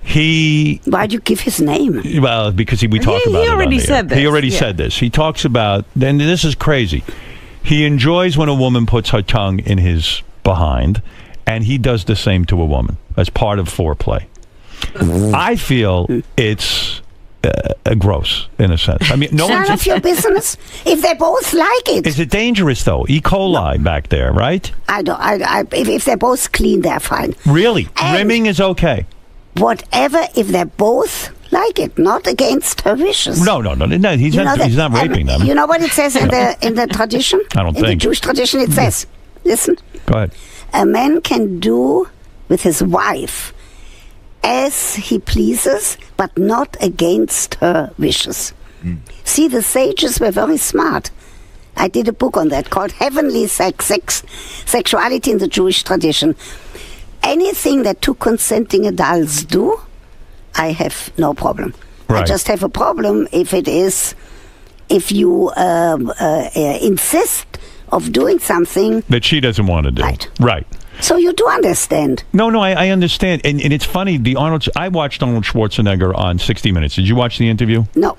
Why'd you give his name? well, because we talk He about it. on already the air. said this, He already yeah. said this. He talks about, and this is crazy. He enjoys when a woman puts her tongue in his behind, and he does the same to a woman as part of foreplay. I feel it's gross in a sense. I mean, no None one's. of your business. If they both like it, Is it dangerous though? E. coli back there, right? I don't. If they're both clean, they're fine. Really, And- rimming is okay. Whatever, if they both like it, not against her wishes. No. He's You know not. that- He's not and raping them. You know what it says in the tradition? I don't in think. the Jewish tradition, it says, listen, Go ahead. a man can do with his wife as he pleases, but not against her wishes. See, the sages were very smart. I did a book on that called Heavenly Sexuality in the Jewish Tradition. Anything that two consenting adults do, I have no problem. I Right. just have a problem if it is if you insist of doing something, that she doesn't want to do. Right. So you do understand. No, I understand. And it's funny, I watched Arnold Schwarzenegger on 60 Minutes. Did you watch the interview? No.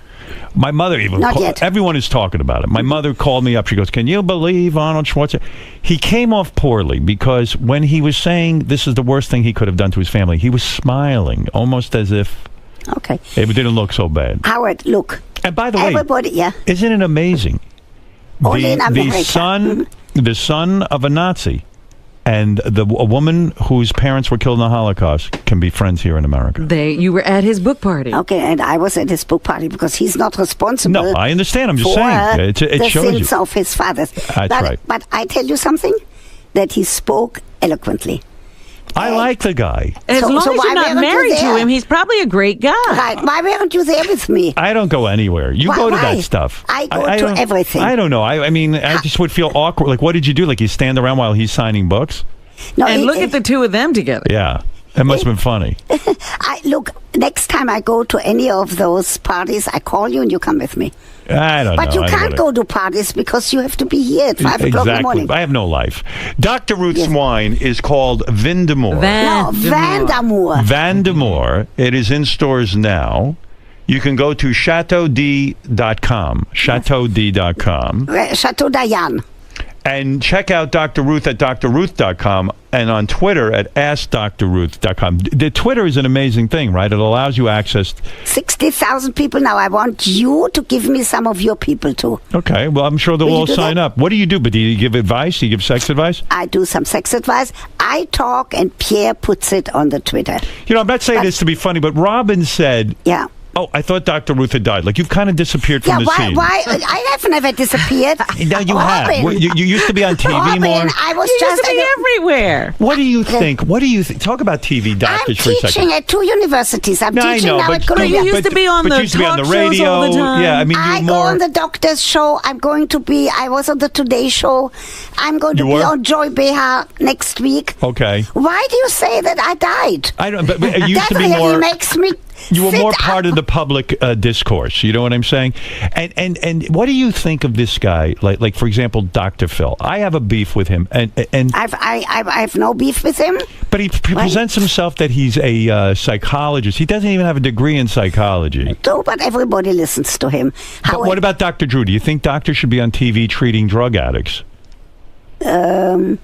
My mother even Not yet. Everyone is talking about it. My mother called me up. She goes, "Can you believe Arnold Schwarzenegger?" He came off poorly because when he was saying this is the worst thing he could have done to his family, he was smiling almost as if Okay. it didn't look so bad. Howard, look. And by the way, Everybody, yeah. isn't it amazing? Only in America. The son of a Nazi and a woman whose parents were killed in the Holocaust can be friends here in America. You were at his book party. Okay, and I was at his book party because he's not responsible. No, I understand. I'm just for saying. It the shows you. sins of his fathers. That's right. But I tell you something, that he spoke eloquently. I like the guy. As long as why you're not weren't you married to there? him, he's probably a great guy. Right? Why weren't you there with me? I don't go anywhere. You Why- go to why? that stuff. I go to don't- everything. I don't know. I mean, I just would feel awkward. Like, what did you do? Like, you stand around while he's signing books? No, And look at the two of them together. Yeah. That must have been funny. Look, next time I go to any of those parties, I call you and you come with me. I don't know. But you I don't can't know. go to parties because you have to be here at 5 o'clock in the Exactly. morning. I have no life. Dr. Ruth's Yes. wine is called Vindemore. No, Vandermoor. Vandemore. It is in stores now. You can go to chateaud.com. Chateaud.com. Chateau Diane. And check out Dr. Ruth at drruth.com and on Twitter at askdrruth.com. The Twitter is an amazing thing, right? It allows you access. 60,000 people now. I want you to give me some of your people too. Okay, well, I'm sure they'll Will you all do sign that? up. What do you do? But do you give advice? Do you give sex advice? I do some sex advice. I talk and Pierre puts it on the Twitter. You know, I'm not saying But- this to be funny, but Robin said, Yeah. "Oh, I thought Dr. Ruth had died." Like, you've kind of disappeared from Yeah, the scene. why? I have never disappeared. No, you have. Robin. Well, you used to be on TV Robin, more. I was He used just to be everywhere. What do you think? What do you think? Talk about TV I'm doctors for a second. teaching at 2 universities. I'm No, I teaching know, now but- at but Columbia. you used to be on but the you used to be on talk the shows radio. all the time. Yeah, I mean, I you go more. on the doctor's show. I was on the Today Show. I'm going to You be were? on Joy Behar next week. Okay. Why do you say that I died? I don't. But it used That to be really more. makes me. You were sit more part up. of the public discourse. You know what I'm saying? And what do you think of this guy? Like for example, Dr. Phil. I have a beef with him, and I have no beef with him. but he presents himself that he's a psychologist. He doesn't even have a degree in psychology. No, but everybody listens to him. But what about Dr. Drew? Do you think doctors should be on TV treating drug addicts?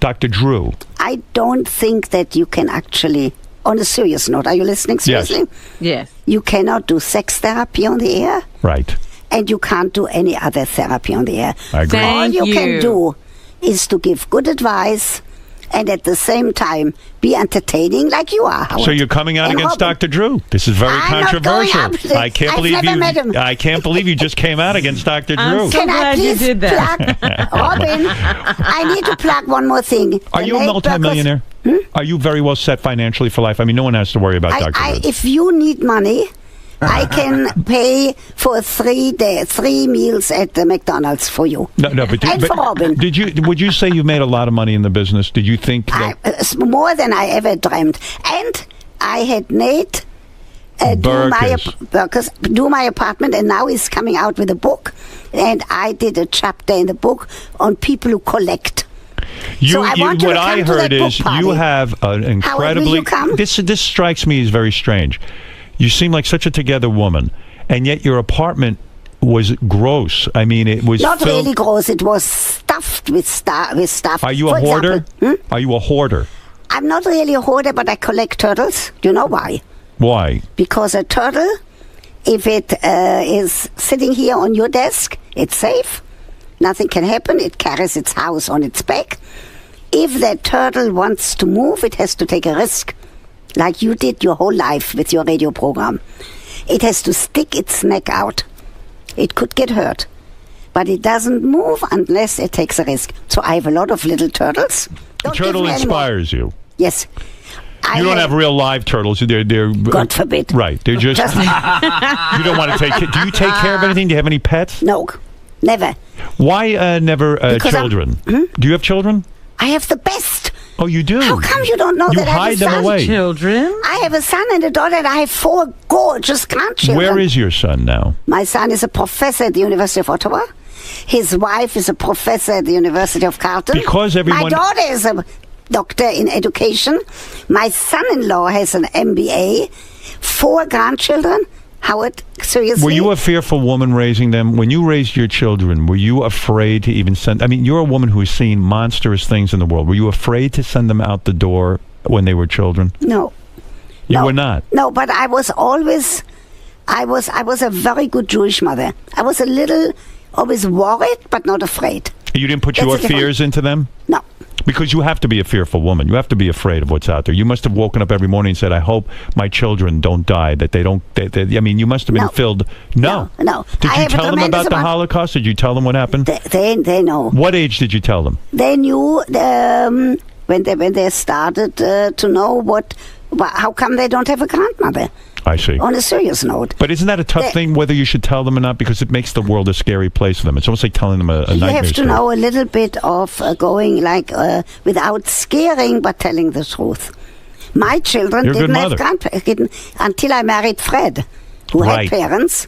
Dr. Drew. I don't think that you can actually. On a serious note, are you listening seriously? Yes. You cannot do sex therapy on the air, Right. and you can't do any other therapy on the air. I agree. Thank All you can you. do is to give good advice and at the same time be entertaining like you are, Howard. So you're coming out And against Robin. Dr. Drew. This is very I'm not going controversial. up. I can't I've believe never you. met him. I can't believe you just came out against Dr. I'm Drew. so Can I glad you please did that. plug, Robin? I need to plug one more thing. Are you a multimillionaire? Are you very well set financially for life? I mean, no one has to worry about Dr. Drew. If you need money, I can pay for 3 meals at the McDonald's for you. No, but, And for Robin. would you say you made a lot of money in the business? Did you think that More than I ever dreamed. And I had Nate do my apartment, and now he's coming out with a book. And I did a chapter in the book on people who collect. So I want you what to come I to heard that book is you party. have an incredibly. will you come? This strikes me as very strange. You seem like such a together woman, and yet your apartment was gross. I mean, it was Not filled. really gross. It was stuffed with stuff. Are you For a hoarder? example, Are you a hoarder? I'm not really a hoarder, but I collect turtles. Do you know why? Why? Because a turtle, if it is sitting here on your desk, it's safe. Nothing can happen. It carries its house on its back. If that turtle wants to move, it has to take a risk, like you did your whole life with your radio program. It has to stick its neck out. It could get hurt. But it doesn't move unless it takes a risk. So I have a lot of little turtles. The Don't turtle give me any more. inspires you. Yes. You don't have real live turtles. They're God forbid. Right. They're just. You don't want to take. Do you take care of anything? Do you have any pets? No, never. Why never Because children? Do you have children? I have the best Oh, you do? How come you don't know you that I have hide a them son? away. Children. I have a son and a daughter, and I have 4 gorgeous grandchildren. Where is your son now? My son is a professor at the University of Ottawa. His wife is a professor at the University of Carleton. Because everyone... My daughter is a doctor in education. My son-in-law has an MBA. 4 grandchildren. Howard, seriously? Were you a fearful woman raising them? When you raised your children, were you afraid to even send... I mean, you're a woman who has seen monstrous things in the world. Were you afraid to send them out the door when they were children? No. You were not? No, but I was always... I was a very good Jewish mother. I was a little... always worried, but not afraid. You didn't put That's your the difference. fears into them? No. Because you have to be a fearful woman. You have to be afraid of what's out there. You must have woken up every morning and said, I hope my children don't die, that they don't... I mean, you must have been No. filled... No. No. Did I you have a tell them tremendous about the amount- Holocaust? Did you tell them what happened? They know. What age did you tell them? They knew when they started to know how come they don't have a grandmother. I see. On a serious note. But isn't that a tough thing, whether you should tell them or not? Because it makes the world a scary place for them. It's almost like telling them a You nightmare have to story. know a little bit of going without scaring, but telling the truth. My children You're a good didn't have mother. grandparents until I married Fred, who Right. had parents.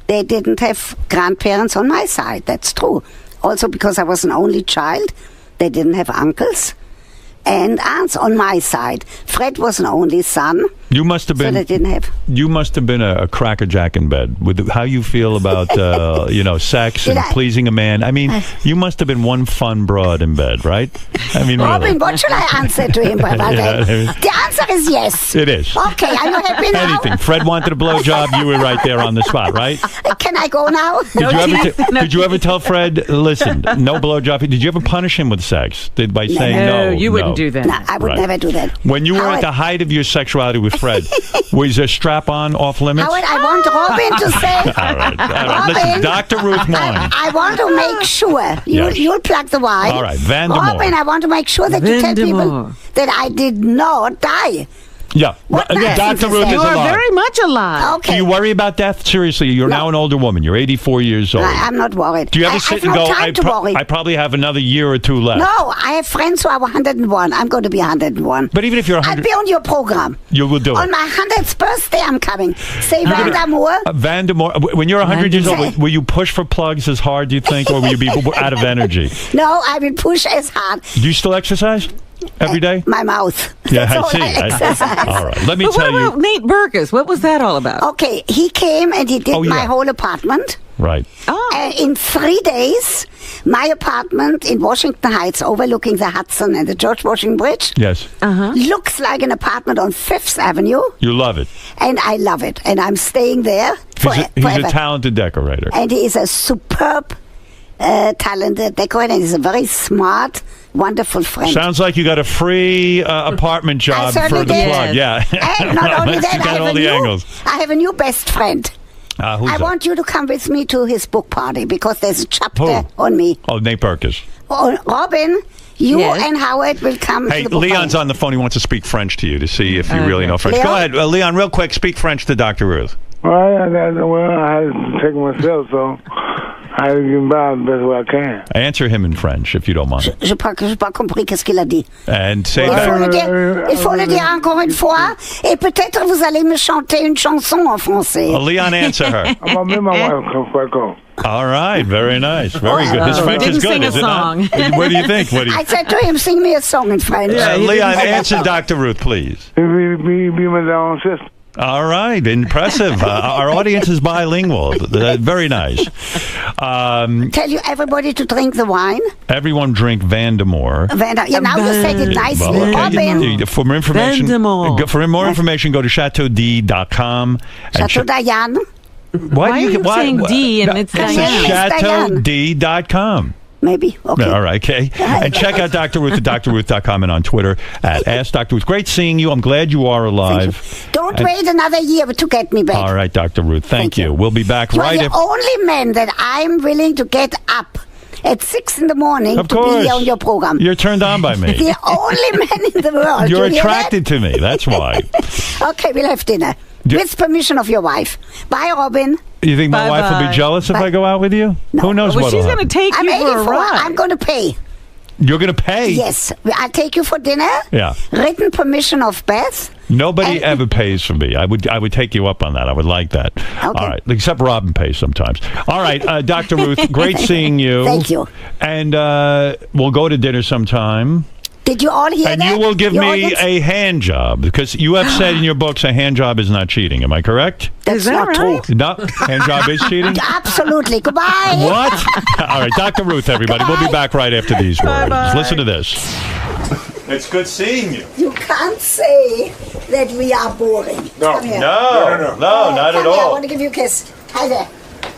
They didn't have grandparents on my side. That's true. Also because I was an only child, they didn't have uncles and aunts on my side. Fred was an only son, You must have so been... they didn't have. You must have been a crackerjack in bed with how you feel about sex and Did I- pleasing a man. I mean, you must have been one fun broad in bed, right? I mean, Robin, really. what should I answer to him about that? The answer is yes. It is. Okay, are you happy now? Anything. Fred wanted a blowjob. You were right there on the spot, right? Can I go now? Did you ever tell Fred, listen, no blowjob? Did you ever punish him with sex by saying no? you wouldn't do that. No, I would Right. never do that. When you were Howard, at the height of your sexuality with Fred, was a strap-on off limits? Howard, I want Robin to say. All right. Listen, Robin, Dr. Ruth Wine. I want to make sure Yes. you'll plug the wine. All right, Vandermoor. Robin, I want to make sure that you tell people Vandermoor. that I did not die. Yeah. What nice Dr. thing to Ruth say. is You are alive. very much alive. Okay. Do you worry about death? Seriously, you're No. now an older woman. You're 84 years old. I'm not worried. Do you ever I sit have and no go, time to worry. I probably have another year or two left? No, I have friends who are 101. I'm going to be 101. But even if you're I'll 100, be on your program. you will do On it. my 100th birthday, I'm coming. Say You're gonna- Vandermoor. Vandermoor, when you're 100 years old, Vandermoor. will you push for plugs as hard, do you think, or will you be out of energy? No, I will push as hard. Do you still exercise every day? My mouth. Yeah, That's I all see. exercise. All right. Let me But what tell about you. Nate Burkus? What was that all about? Okay, he came and he did Oh, my yeah. whole apartment. Right. Oh. In 3 days, my apartment in Washington Heights, overlooking the Hudson and the George Washington Bridge, Yes. looks like an apartment on 5th Avenue, You love it. and I love it. And I'm staying there He's forever. a talented decorator. And he is a superb, talented decorator. He's a very smart, wonderful friend. Sounds like you got a free apartment I job certainly for the did. plug. Yeah. And not only You that, got all the angles. I have a new best friend. Who's I that? want you to come with me to his book party because there's a chapter Who? on me. Oh, Nate Burkus. Oh, Robin, you Yes. and Howard will come Hey, to the book Leon's party. on the phone. He wants to speak French to you to see if you really know French. Leon? Go ahead, Leon, real quick. Speak French to Dr. Ruth. Well, I had to take myself, so I had to get by the best way I can. Answer him in French, if you don't mind. Je crois que je n'ai pas compris qu'est-ce qu'il a dit. And say Il faut, that. il faut le dire encore une fois, et peut-être vous allez me chanter une chanson en français. Leon, answer her. I'm going to make my wife come back home. All right, very nice, very good. His He French is didn't good, sing a is it song. not? What do you think? What do you? I said to him, sing me a song in French. Leon, answer Dr. Ruth, please. Be my own sister. All right, impressive. Our audience is bilingual. Very nice. Tell you everybody to drink the wine. Everyone drink Vandermoor. Yeah, now you said it nicely. Well, Robin, for more information, Vandermoor. for more information, go to chateaud.com. Chateau Diane. Why are you saying D and it's Diane? chateaud.com. Maybe. Okay. All right, okay. And check out Dr. Ruth at drruth.com and on Twitter at Ask Dr. Ruth. Great seeing you. I'm glad you are alive. Don't wait another year to get me back. All right, Dr. Ruth. Thank you. We'll be back You're right the if. only man that I'm willing to get up at 6 in the morning Of to be course. here on your program. You're turned on by me. The only man in the world. You're You hear attracted to me. That's why. that? Okay, we'll have dinner. Do- With permission of your wife. Bye, Robin. You think my wife will be Bye-bye. jealous if Bye. I go out with you? No. Who knows Well, what she's will going to happen? take I'm you for a 84. ride. I'm going to pay. You're going to pay? Yes. I'll take you for dinner. Yeah. Written permission of Beth. Nobody ever pays for me. I would take you up on that. I would like that. Okay. All right. Except Robin pays sometimes. All right, Dr. Ruth, great seeing you. Thank you. And we'll go to dinner sometime. Did you all hear And that? you will give Your me audience? a hand job, because you have said in your books a hand job is not cheating. Am I correct? That's Is that not right? true. No, hand job is cheating? Absolutely. Goodbye. What? All right, Dr. Ruth, everybody. We'll be back right after these words. Bye-bye. Listen to this. It's good seeing you. You can't say that we are boring. No. Come here. No, not Come at here. I all. want to give you a kiss. Hi there.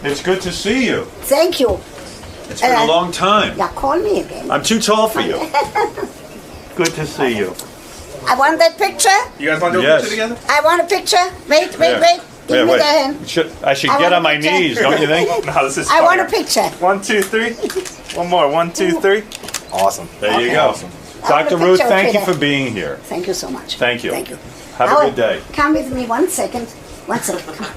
It's good to see you. Thank you. It's been a long time. Yeah, call me again. I'm too tall for you. Good to see you. I want that picture. You guys want to do a Yes. picture together? I want a picture. Wait. Give me the hand. I should I get want on my a picture. knees, don't you think? No, this is I want a picture. 1, 2, 3. One more. 1, 2, 3. Awesome. There you Okay. go. I want Dr. a Ruth, picture of thank you Twitter. for being here. Thank you so much. Thank you. Thank you. Have a Now, good day. Come with me 1 second. 1 second. Come on.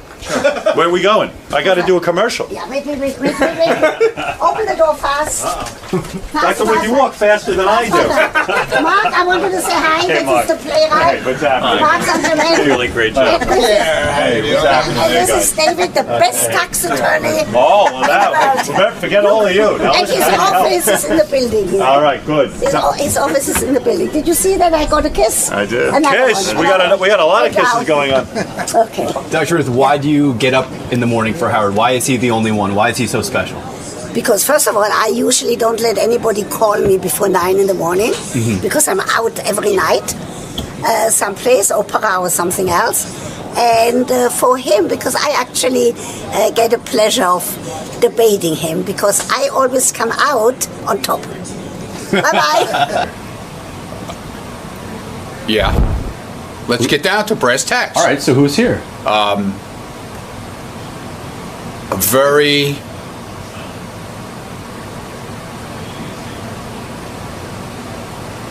Where are we going? I got to do a commercial. Yeah, wait. Open the door fast. Dr. Ruth, you walk faster than I do. Mark, I want you to say hi. Okay, This Mark. is the playwright. What's happening? Mark Santaman. Really great job. Hey, what's happening And there, this is guys? David, the best tax attorney. Oh, well, now, forget all of you. Now And listen his to me. office is in the building here. All right, good. His office is in the building. Did you see that I got a kiss? I did. Another Kiss. one. We got a lot of Sit kisses down. going on. Okay. Dr. Ruth, why do you get up in the morning for Howard? Why is he the only one? Why is he so special? Because first of all, I usually don't let anybody call me before 9 in the morning because I'm out every night, someplace, opera or something else. And for him, because I actually get a pleasure of debating him because I always come out on top. Bye-bye. Yeah. Let's get down to brass tacks. All right, so who's here? A very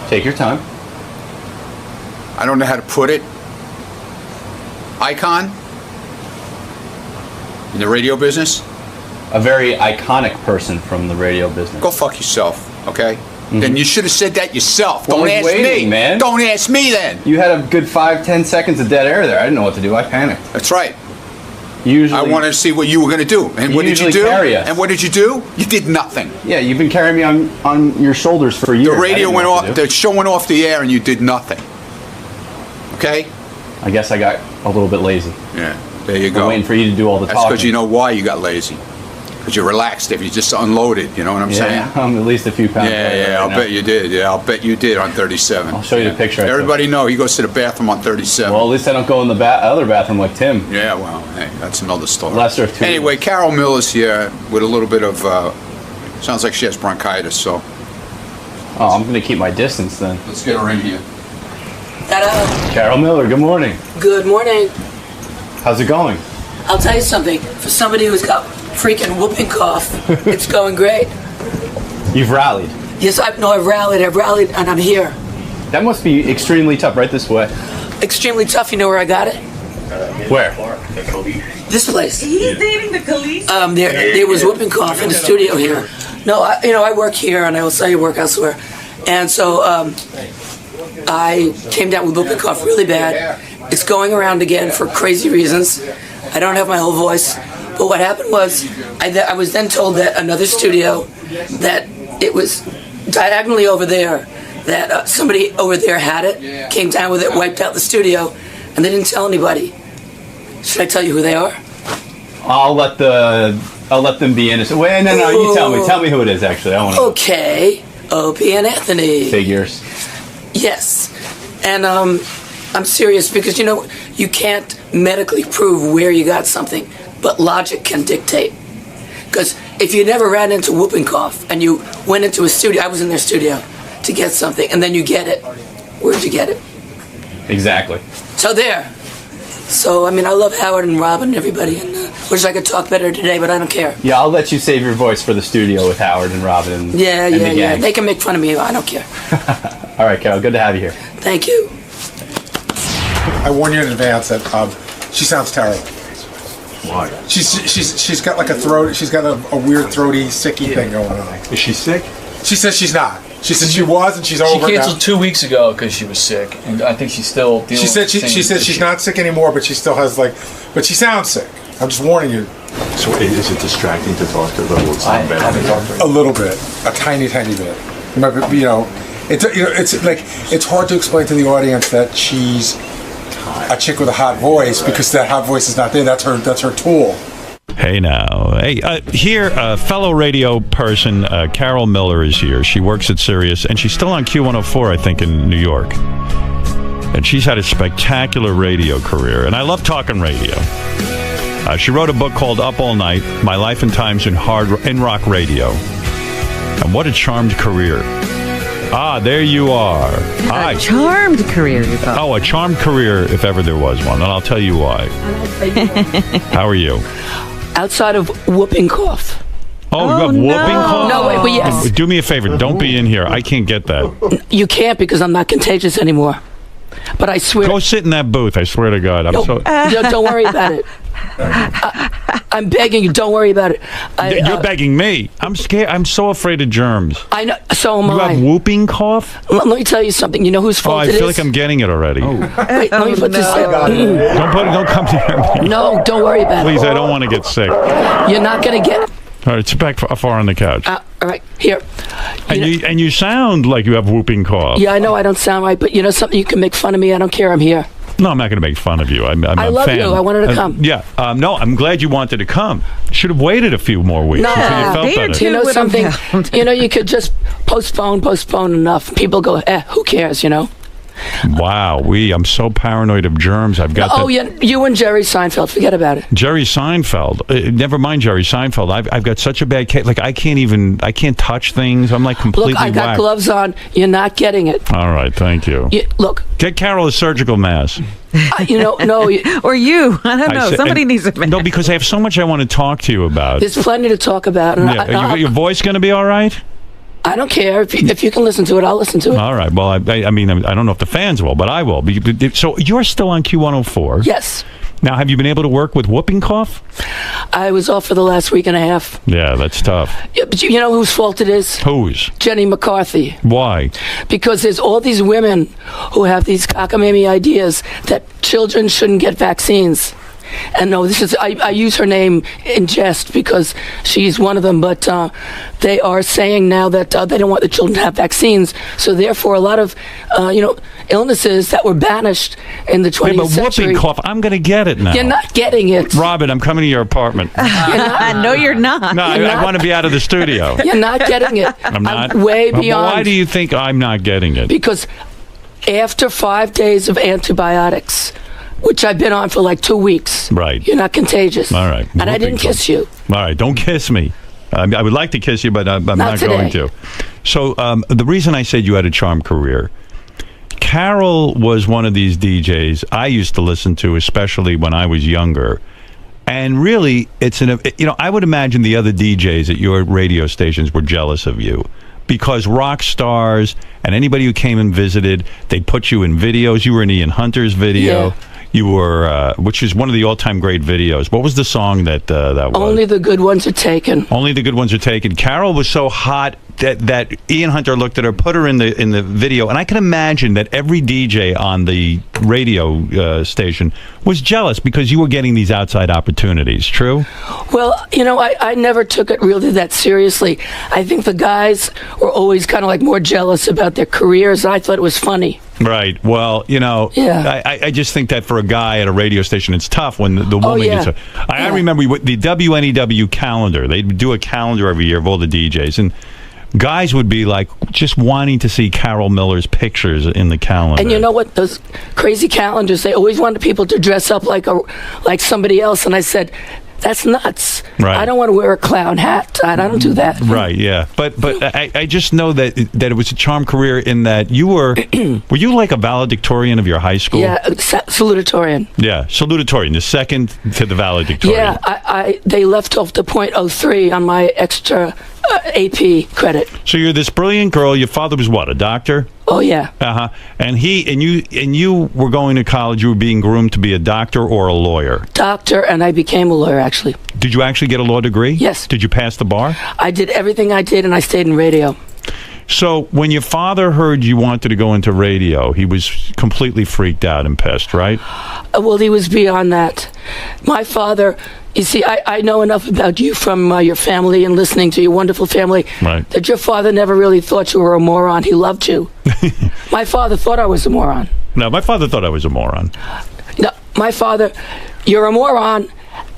Take your time. I don't know how to put it, icon in the radio business. A very iconic person from the radio business. Go fuck yourself, okay? Then you should have said that yourself. Well, Don't I was ask waiting, me, man. Don't ask me then. You had a good 5-10 seconds of dead air there. I didn't know what to do. I panicked. That's right. Usually, I wanted to see what you were going to do. And what did you usually do? carry us. And what did you do? You did nothing. Yeah, you've been carrying me on your shoulders for years. The I radio didn't know went what off, to do. the show went off the air, and you did nothing. Okay? I guess I got a little bit lazy. Yeah, there you I'm go. waiting for you to do all the That's talking. because you know why you got lazy. Because you're relaxed if you just unloaded, you know what I'm saying? Yeah, I'm at least a few pounds. lighter Yeah, right I'll now. bet you did. Yeah, I'll bet you did on 37. I'll show you the picture I took. Everybody know he goes to the bathroom on 37. Well, at least I don't go in the other bathroom like Tim. Yeah, well, hey, that's another story. Lesser of two Anyway, evils. Carol Miller's here with a little bit of, sounds like she has bronchitis, so Oh, I'm going to keep my distance then. let's get her in here. Hello. Carol Miller, good morning. Good morning. How's it going? I'll tell you something. For somebody who's got freaking whooping cough, it's going great. You've rallied. Yes, I've rallied, and I'm here. That must be extremely tough. Right this way. Extremely tough. You know where I got it? Where? This place. He's dating the Khaleesi. There was whooping cough in the studio here. No, I work here, and I also work elsewhere. And so I came down with whooping cough really bad. It's going around again for crazy reasons. I don't have my whole voice. But what happened was, I was then told that another studio, that it was diagonally over there, that somebody over there had it, came down with it, wiped out the studio, and they didn't tell anybody. Should I tell you who they are? I'll let them be innocent. Wait, no, you tell me. Tell me who it is. Actually, I want to. Okay, Opie and Anthony. Figures. Yes, and I'm serious because you can't medically prove where you got something, but logic can dictate. Because if you never ran into whooping cough and you went into a studio, I was in their studio to get something, and then you get it, where'd you get it? Exactly. So there. So I love Howard and Robin and everybody, and wish I could talk better today, but I don't care. Yeah, I'll let you save your voice for the studio with Howard and Robin. And, Yeah. and the gang. They can make fun of me, I don't care. All right, Carol. Good to have you here. Thank you. I warn you in advance that she sounds terrible. Why? She's got like a throat. She's got a weird throaty, sicky thing going on. Is she sick? She says she's not. She said she was, and she's She over it canceled now. 2 weeks ago because she was sick, and I think she's still dealing. She said with the same she said she's not sick anymore, but she still has but she sounds sick. I'm just warning you. So is it distracting to talk to her? It's not bad. A little bit, a tiny bit. It's hard to explain to the audience that she's a chick with a hot voice because that hot voice is not there. That's her tool. Hey now. Hey, here, fellow radio person, Carol Miller is here. She works at Sirius, and she's still on Q104, I think, in New York. And she's had a spectacular radio career, and I love talking radio. She wrote a book called Up All Night, My Life and Times in Rock Radio. And what a charmed career. Ah, there you are. A charmed career, you thought. Oh, a charmed career, if ever there was one. And I'll tell you why. How are you? Outside of whooping cough. Oh, you have whooping cough? No, wait, but yes. Do me a favor. Don't be in here. I can't get that. You can't because I'm not contagious anymore. But I swear. Go sit in that booth. I swear to God. Don't worry about it. I'm begging you. Don't worry about it. You're begging me. I'm scared. I'm so afraid of germs. I know. So am I. You have whooping cough? Let me tell you something. You know whose fault I it is? feel like I'm getting it already. Wait, let me put this in. Don't come near me. No, don't worry about Please, it. I don't want to get sick. You're not going to get it. All right, sit back far on the couch. All right, here. And you sound like you have whooping cough. Yeah, I know I don't sound right, but you know something? You can make fun of me. I don't care. I'm here. No, I'm not going to make fun of you. I'm I a love fan. you. I wanted to come. Yeah. No, I'm glad you wanted to come. Should have waited a few more weeks until you felt better. You know something? You know, you could just postpone enough. People go, who cares, you know? Wow, I'm so paranoid of germs. I've got yeah, you and Jerry Seinfeld, forget about it. Jerry Seinfeld. Never mind Jerry Seinfeld. I've got such a bad case. Like I can't touch things. I'm like completely Look, I got whacked. gloves on. You're not getting it. All right, thank you. Look. Get Carol a surgical mask. No. Or you. I don't know. Somebody needs a mask. No, because I have so much I want to talk to you about. There's plenty to talk about. And your voice going to be all right? I don't care. If you can listen to it, I'll listen to it. All right. Well, I mean, I don't know if the fans will, but I will. So you're still on Q104? Yes. Now, have you been able to work with whooping cough? I was off for the last week and a half. Yeah, that's tough. Yeah, but you know whose fault it is? Whose? Jenny McCarthy. Why? Because there's all these women who have these cockamamie ideas that children shouldn't get vaccines. And no, I use her name in jest because she's one of them, but they are saying now that they don't want the children to have vaccines. So therefore, a lot of, illnesses that were banished in the 20th century. Whooping cough, I'm going to get it now. You're not getting it. Robin, I'm coming to your apartment. No, you're not. No, I want to be out of the studio. You're not getting it. I'm not? I'm way beyond. Why do you think I'm not getting it? Because after 5 days of antibiotics, which I've been on for like 2 weeks. Right. You're not contagious. All right. And I didn't kiss you. All right. Don't kiss me. I would like to kiss you, but I'm not today. going to. So the reason I said you had a charmed career, Carol was one of these DJs I used to listen to, especially when I was younger. And really, I would imagine the other DJs at your radio stations were jealous of you. Because rock stars and anybody who came and visited, they'd put you in videos. You were in Ian Hunter's video. Yeah. You were, which is one of the all-time great videos. What was the song that was? Only the good ones are taken. Only the good ones are taken. Carol was so hot that Ian Hunter looked at her, put her in the video, and I can imagine that every DJ on the radio station was jealous because you were getting these outside opportunities. True? Well, I never took it really that seriously. I think the guys were always kind of like more jealous about their careers, and I thought it was funny. Right. Well, Yeah. I just think that for a guy at a radio station, it's tough when the woman yeah. gets I remember the WNEW calendar. They do a calendar every year of all the DJs, and guys would be like just wanting to see Carol Miller's pictures in the calendar. And you know what? Those crazy calendars, they always wanted people to dress up like somebody else, and I said, that's nuts. Right. I don't want to wear a clown hat. I don't do that. Right, yeah. But I just know that it was a charmed career in that you were you like a valedictorian of your high school? Yeah, salutatorian. Yeah, salutatorian, the second to the valedictorian. Yeah, they left off the .03 on my extra AP credit. So you're this brilliant girl. Your father was what, a doctor? Oh yeah. Uh-huh. And you were going to college. You were being groomed to be a doctor or a lawyer. Doctor, and I became a lawyer actually. Did you actually get a law degree? Yes. Did you pass the bar? I did everything I did, and I stayed in radio. So when your father heard you wanted to go into radio, he was completely freaked out and pissed, right? Well, he was beyond that. My father, you see, I know enough about you from your family and listening to your wonderful family, right, that your father never really thought you were a moron. He loved you. My father thought I was a moron. No, my father thought I was a moron. No, my father, you're a moron.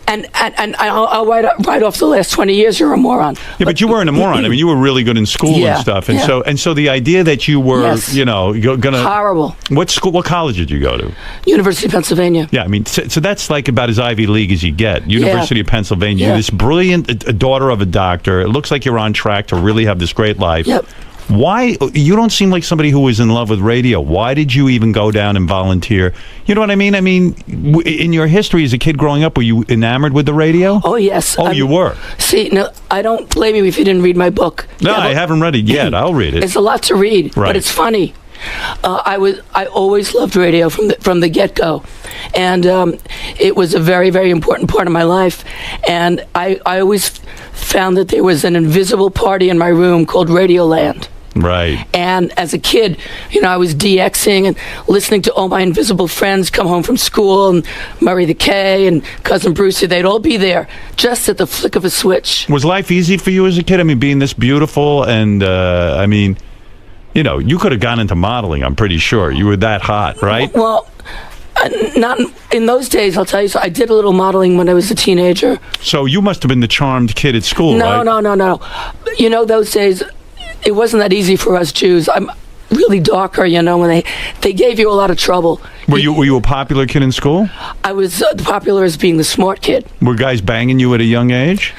And I'll write off the last 20 years. You're a moron. Yeah, but you weren't a moron. I mean, you were really good in school and stuff. And so the idea that you were, gonna horrible. What school? What college did you go to? University of Pennsylvania. Yeah, I mean, so that's like about as Ivy League as you get. University of Pennsylvania. You're this brilliant daughter of a doctor. It looks like you're on track to really have this great life. Yep. Why? You don't seem like somebody who was in love with radio. Why did you even go down and volunteer? You know what I mean? I mean, in your history as a kid growing up, were you enamored with the radio? Oh, yes. Oh, you were? See, no, I don't blame you if you didn't read my book. No, I haven't read it yet. I'll read it. It's a lot to read, but it's funny. I always loved radio from the get-go, and it was a very, very important part of my life. And I always found that there was an invisible party in my room called Radioland. Right. And as a kid, I was DXing and listening to all my invisible friends come home from school, and Murray the K and Cousin Brucey, they'd all be there just at the flick of a switch. Was life easy for you as a kid? I mean, being this beautiful and, I mean, you could have gone into modeling, I'm pretty sure. You were that hot, right? Well, not in those days, I'll tell you. So I did a little modeling when I was a teenager. So you must have been the charmed kid at school, right? No. Those days, it wasn't that easy for us Jews. I'm really darker, when they gave you a lot of trouble. Were you a popular kid in school? I was popular as being the smart kid. Were guys banging you at a young age?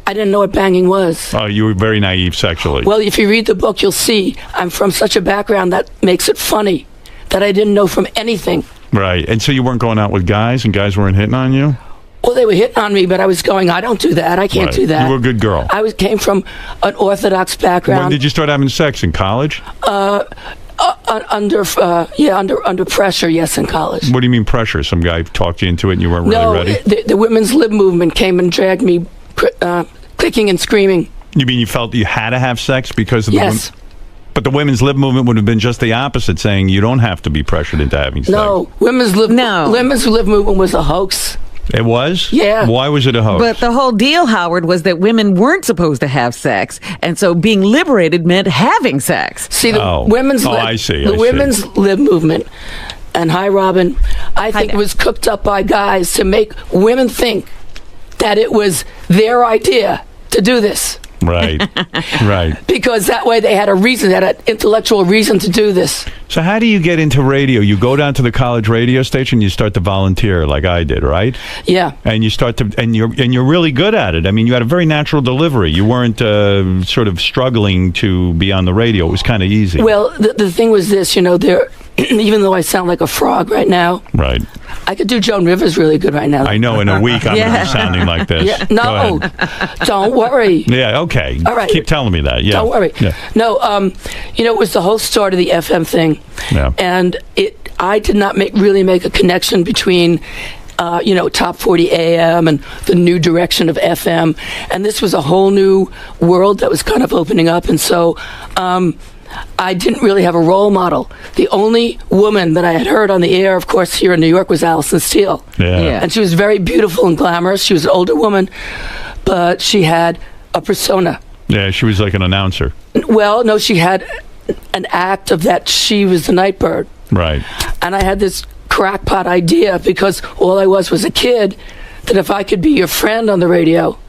I didn't know what banging was. Oh, you were very naive sexually. Well, if you read the book, you'll see I'm from such a background that makes it funny that I didn't know from anything. Right. And so you weren't going out with guys, and guys weren't hitting on you? Well, they were hitting on me, but I was going, I don't do that. I can't do that. You were a good girl. I came from an Orthodox background. When did you start having sex? In college? Under pressure, yes, in college. What do you mean pressure? Some guy talked you into it and you weren't really ready? No, the women's lib movement came and dragged me kicking and screaming. You mean you felt you had to have sex because of the Yes. But the women's lib movement would have been just the opposite, saying you don't have to be pressured into having sex. No, women's lib movement was a hoax. It was? Yeah. Why was it a hoax? But the whole deal, Howard, was that women weren't supposed to have sex, and so being liberated meant having sex. See, the women's lib movement, and hi, Robin, I think it was cooked up by guys to make women think that it was their idea to do this. Right, right. Because that way they had a reason, they had an intellectual reason to do this. So how do you get into radio? You go down to the college radio station, you start to volunteer like I did, right? Yeah. And you start to, and you're really good at it. I mean, you had a very natural delivery. You weren't sort of struggling to be on the radio. It was kind of easy. Well, the thing was this, even though I sound like a frog right now, right? I could do Joan Rivers really good right now. I know. In a week, I'm going to be sounding like this. Yeah. No, don't worry. Yeah. Okay. All right. Keep telling me that. Yeah. Don't worry. Yeah. No. It was the whole start of the FM thing. Yeah. And I did not really make a connection between. Top 40 AM and the new direction of FM, and this was a whole new world that was kind of opening up, and so. I didn't really have a role model. The only woman that I had heard on the air, of course, here in New York was Alison Steele. Yeah. And she was very beautiful and glamorous. She was an older woman, but she had a persona. Yeah, she was like an announcer. Well, no, she had an act of that she was the night bird. Right. And I had this crackpot idea, because all I was a kid, that if I could be your friend on the radio,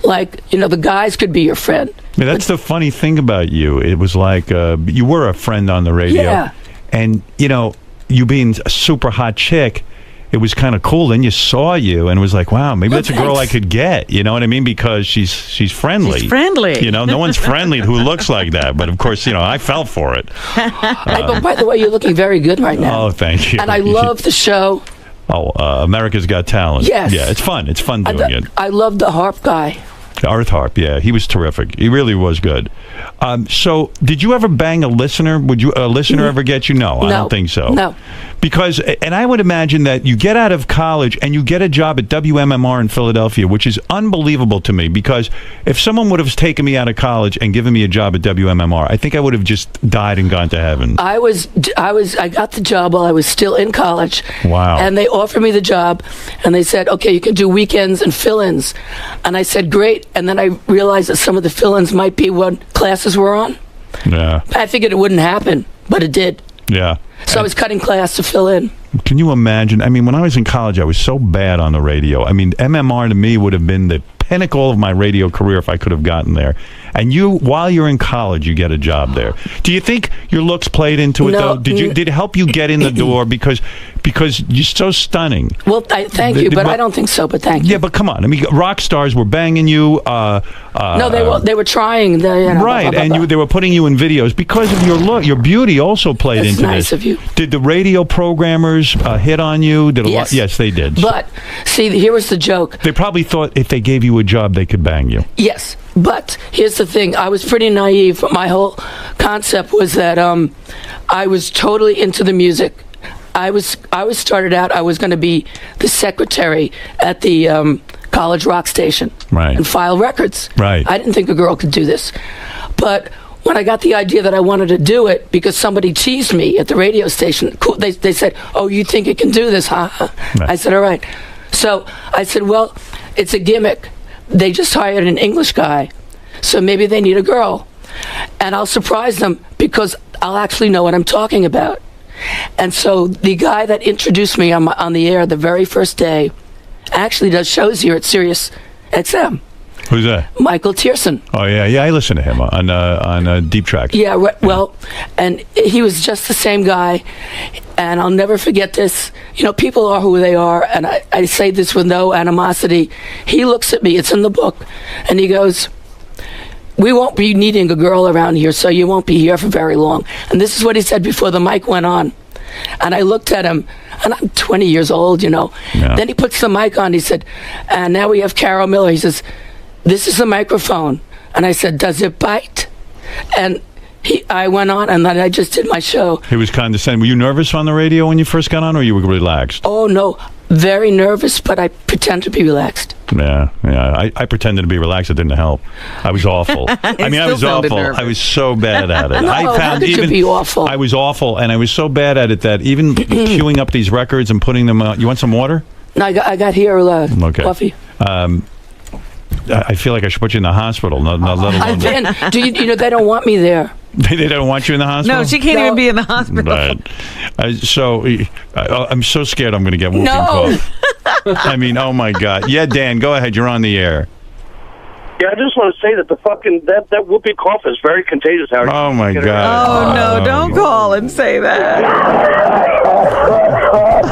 like, the guys could be your friend. Yeah, that's the funny thing about you. It was like you were a friend on the radio. Yeah. And, you being a super hot chick, it was kind of cool. Then you saw you and it was like, wow, maybe that's a girl I could get. You know what I mean? Because she's friendly. She's friendly. No one's friendly who looks like that. But, of course, I fell for it. By the way, you're looking very good right now. Oh, thank you. And I love the show. Oh, America's Got Talent. Yes. Yeah, it's fun. It's fun doing it. I love the harp guy. Earth Harp, yeah, he was terrific. He really was good. So, did you ever bang a listener? Would a listener ever get you? No, I don't think so. No. Because, and I would imagine that you get out of college and you get a job at WMMR in Philadelphia, which is unbelievable to me. Because if someone would have taken me out of college and given me a job at WMMR, I think I would have just died and gone to heaven. I got the job while I was still in college. Wow. And they offered me the job, and they said, okay, you can do weekends and fill-ins. And I said, great. And then I realized that some of the fill-ins might be what classes were on. Yeah. I figured it wouldn't happen, but it did. Yeah. So I was cutting class to fill in. Can you imagine? I mean, when I was in college, I was so bad on the radio. I mean, MMR to me would have been the pinnacle of my radio career if I could have gotten there. And you, while you're in college, you get a job there. Do you think your looks played into it, though? Did it help you get in the door because you're so stunning? Well, thank you, but I don't think so. But thank you. Yeah, but come on. I mean, rock stars were banging you. No, they were trying. Right, and they were putting you in videos because of your look. Your beauty also played into nice this. Of you. Did the radio programmers hit on you? Yes. Yes, they did. But see, here was the joke. They probably thought if they gave you a job, they could bang you. Yes, but here's the thing. I was pretty naive, but my whole concept was that I was totally into the music. I was started out, I was going to be the secretary at the college rock station. Right. And file records. Right. I didn't think a girl could do this. But when I got the idea that I wanted to do it because somebody teased me at the radio station, they said, oh, you think you can do this, huh? Right. I said, all right. So I said, well, it's a gimmick. They just hired an English guy, so maybe they need a girl. And I'll surprise them because I'll actually know what I'm talking about. And so the guy that introduced me on the air the very first day actually does shows here at Sirius XM. Who's that? Michael Tierson. Oh, yeah, I listen to him on Deep Track. Yeah, well, and he was just the same guy, and I'll never forget this. You know, people are who they are, and I say this with no animosity. He looks at me, it's in the book, and he goes, we won't be needing a girl around here, so you won't be here for very long. And this is what he said before the mic went on. And I looked at him, and I'm 20 years old, you know. Yeah. Then he puts the mic on, he said, and now we have Carol Miller. He says, this is a microphone. And I said, does it bite? And I went on, and then I just did my show. He was condescending. Were you nervous on the radio when you first got on, or you were relaxed? Oh, no. Very nervous, but I pretend to be relaxed. Yeah. I pretended to be relaxed. It didn't help. I was awful. I mean, I was awful. Nervous. I was so bad at it. No, how did you be awful? I was awful, and I was so bad at it that even queuing up these records and putting them out. You want some water? No, I got here coffee. I feel like I should put you in the hospital. Not let alone. I've been. You know, they don't want me there. They don't want you in the hospital? No, she can't even be in the hospital. Right. I'm so scared I'm going to get whooping cough. I mean, oh my God. Yeah, Dan, go ahead. You're on the air. Yeah, I just want to say that that whooping cough is very contagious, Howard. Oh my God. Oh no, don't call and say that.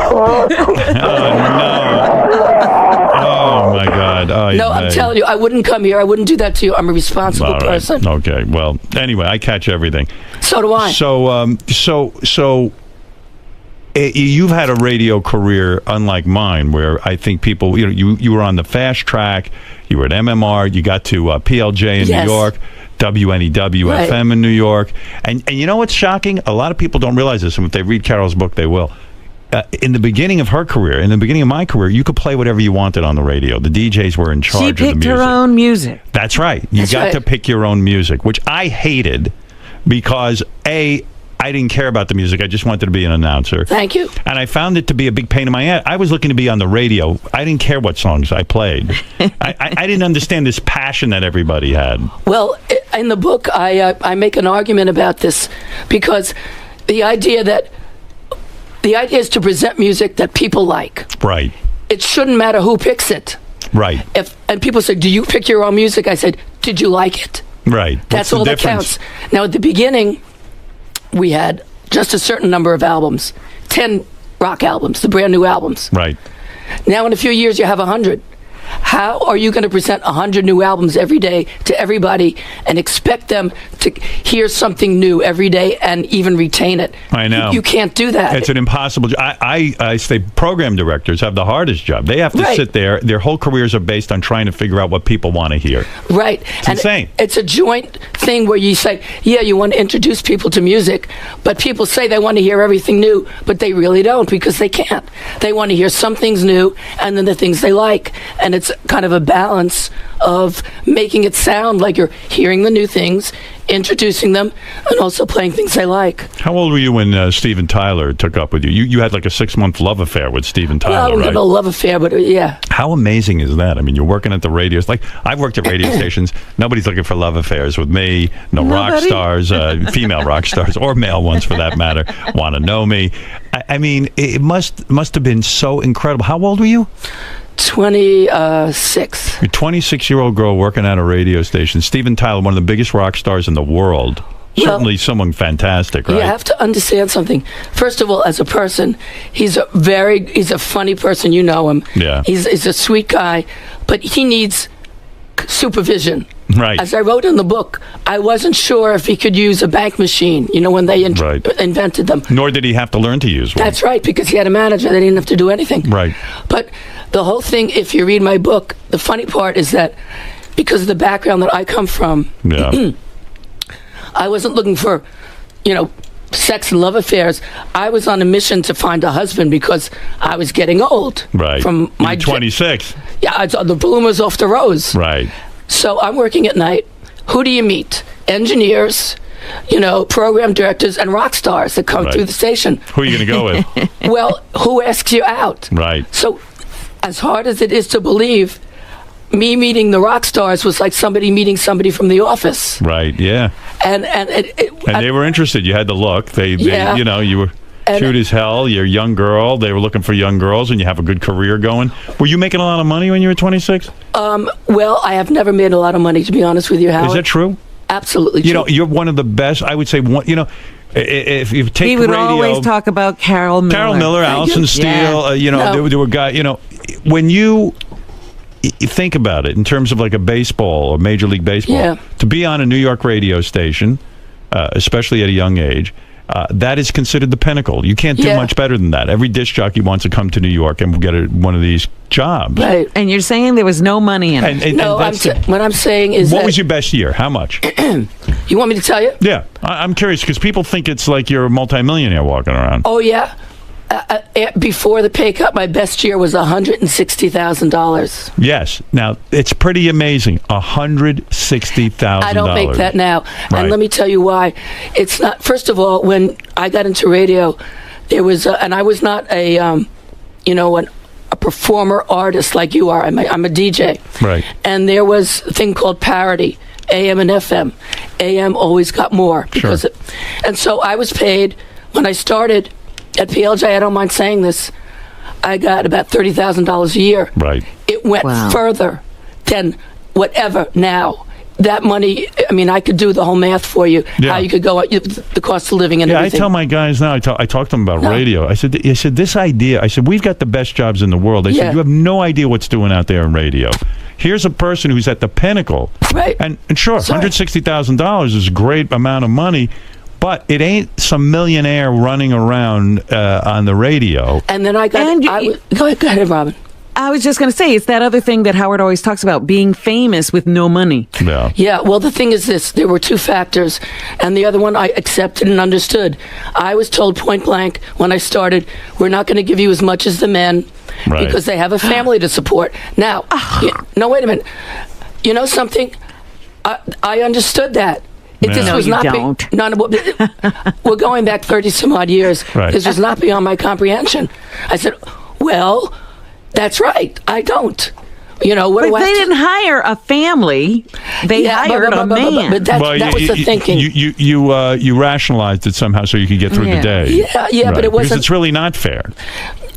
Oh no. Oh my God. Oh, no, I'm telling you, I wouldn't come here. I wouldn't do that to you. I'm a responsible person. Okay. Well, anyway, I catch everything. So do I. So you've had a radio career unlike mine, where I think people, you were on the fast track. You were at MMR. You got to PLJ in New York. WNEW FM in New York. And you know what's shocking? A lot of people don't realize this, and if they read Carol's book, they will. In the beginning of her career, in the beginning of my career, you could play whatever you wanted on the radio. The DJs were in charge of the music. She picked her own music. That's right. You got to pick your own music, which I hated because, I didn't care about the music. I just wanted to be an announcer. Thank you. And I found it to be a big pain in my ass. I was looking to be on the radio. I didn't care what songs I played. I didn't understand this passion that everybody had. Well, in the book, I make an argument about this because the idea is to present music that people like. Right. It shouldn't matter who picks it. Right. And people say, do you pick your own music? I said, did you like it? Right. That's all that counts. Now, at the beginning, we had just a certain number of albums, 10 rock albums, the brand new albums. Right. Now, in a few years, you have 100. How are you going to present 100 new albums every day to everybody and expect them to hear something new every day and even retain it? I know. You can't do that. It's an impossible job. I say program directors have the hardest job. They have to Right. sit there. Their whole careers are based on trying to figure out what people want to hear. Right. It's insane. It's a joint thing where you say, yeah, you want to introduce people to music, but people say they want to hear everything new, but they really don't because they can't. They want to hear some things new and then the things they like. And it's kind of a balance of making it sound like you're hearing the new things, introducing them, and also playing things they like. How old were you when Steven Tyler took up with you? You had like a 6-month love affair with Steven Well, I Tyler, don't right? have a love affair, but yeah. How amazing is that? I mean, you're working at the radios. Like, I've worked at radio stations. Nobody's looking for love affairs with me. No rock Nobody? stars, female rock stars, or male ones for that matter, want to know me. I mean, it must have been so incredible. How old were you? 26. You're a 26-year-old girl working at a radio station. Steven Tyler, one of the biggest rock stars in the world. Certainly someone fantastic, right? You have to understand something. First of all, as a person, he's a funny person. You know him. Yeah. He's a sweet guy, but he needs supervision. Right. As I wrote in the book, I wasn't sure if he could use a bank machine, when they invented them. Nor did he have to learn to use one. That's right, because he had a manager. They didn't have to do anything. Right. But the whole thing, if you read my book, the funny part is that because of the background that I come from, Yeah. I wasn't looking for, sex and love affairs. I was on a mission to find a husband because I was getting old. Right. From my You're 26. Yeah, the bloom was off the rose. Right. So I'm working at night. Who do you meet? Engineers, program directors, and rock stars that come Right. through the station. Who are you going to go with? Well, who asks you out? Right. So, as hard as it is to believe, me meeting the rock stars was like somebody meeting somebody from the office. Right, yeah. And they were interested. You had the look. They Yeah. you were cute as hell. You're a young girl. They were looking for young girls, and you have a good career going. Were you making a lot of money when you were 26? Well, I have never made a lot of money, to be honest with you, Howard. Is that true? Absolutely true. You're one of the best. I would say one. If you take He would radio, always talk about Carol Miller. Allison Steele. Yeah. There were guys. When you think about it in terms of like a baseball or Major League Baseball, Yeah. to be on a New York radio station, especially at a young age, that is considered the pinnacle. You can't do Yeah. much better than that. Every disc jockey wants to come to New York and get one of these jobs. Right. And you're saying there was no money in it. And No, that's what I'm saying is what that... was your best year? How much? You want me to tell you? Yeah, I'm curious because people think it's like you're a multimillionaire walking around. Oh, yeah. Before the pay cut, my best year was $160,000. Yes. Now it's pretty amazing. $160,000. I don't make that now. Right. And let me tell you why. It's not, first of all, when I got into radio, there was, and I was not a performer artist like you are. I'm a DJ. Right. And there was a thing called parody, AM and FM. AM always got more. Because Sure. and so I was paid, when I started at PLJ, I don't mind saying this, I got about $30,000 a year. Right. It went Wow. further than whatever now. That money, I mean, I could do the whole math for you, Yeah. how you could go, the cost of living and Yeah, everything. I tell my guys now. I talk to them about No. radio. I said, this idea. I said, we've got the best jobs in the world. I Yeah. said, you have no idea what's doing out there in radio. Here's a person who's at the pinnacle. Right. And sure, Sorry. $160,000 is a great amount of money, but it ain't some millionaire running around on the radio. And then I got, And go ahead, Robin. I was just going to say, it's that other thing that Howard always talks about, being famous with no money. Yeah. Yeah, well, the thing is this. There were two factors, and the other one I accepted and understood. I was told point blank when I started, we're not going to give you as much as the men Right. because they have a family to support. Now, no, wait a minute. You know something? I understood that. Yeah. This No, was you not don't. we're going back 30-some-odd years. Right. This was not beyond my comprehension. I said, well, that's right. I don't. What But do I they have to- didn't hire a family. They hired a man. But that was the thinking. You rationalized it somehow so you could get through the Yeah. day. Yeah, but it Because wasn't- it's really not fair.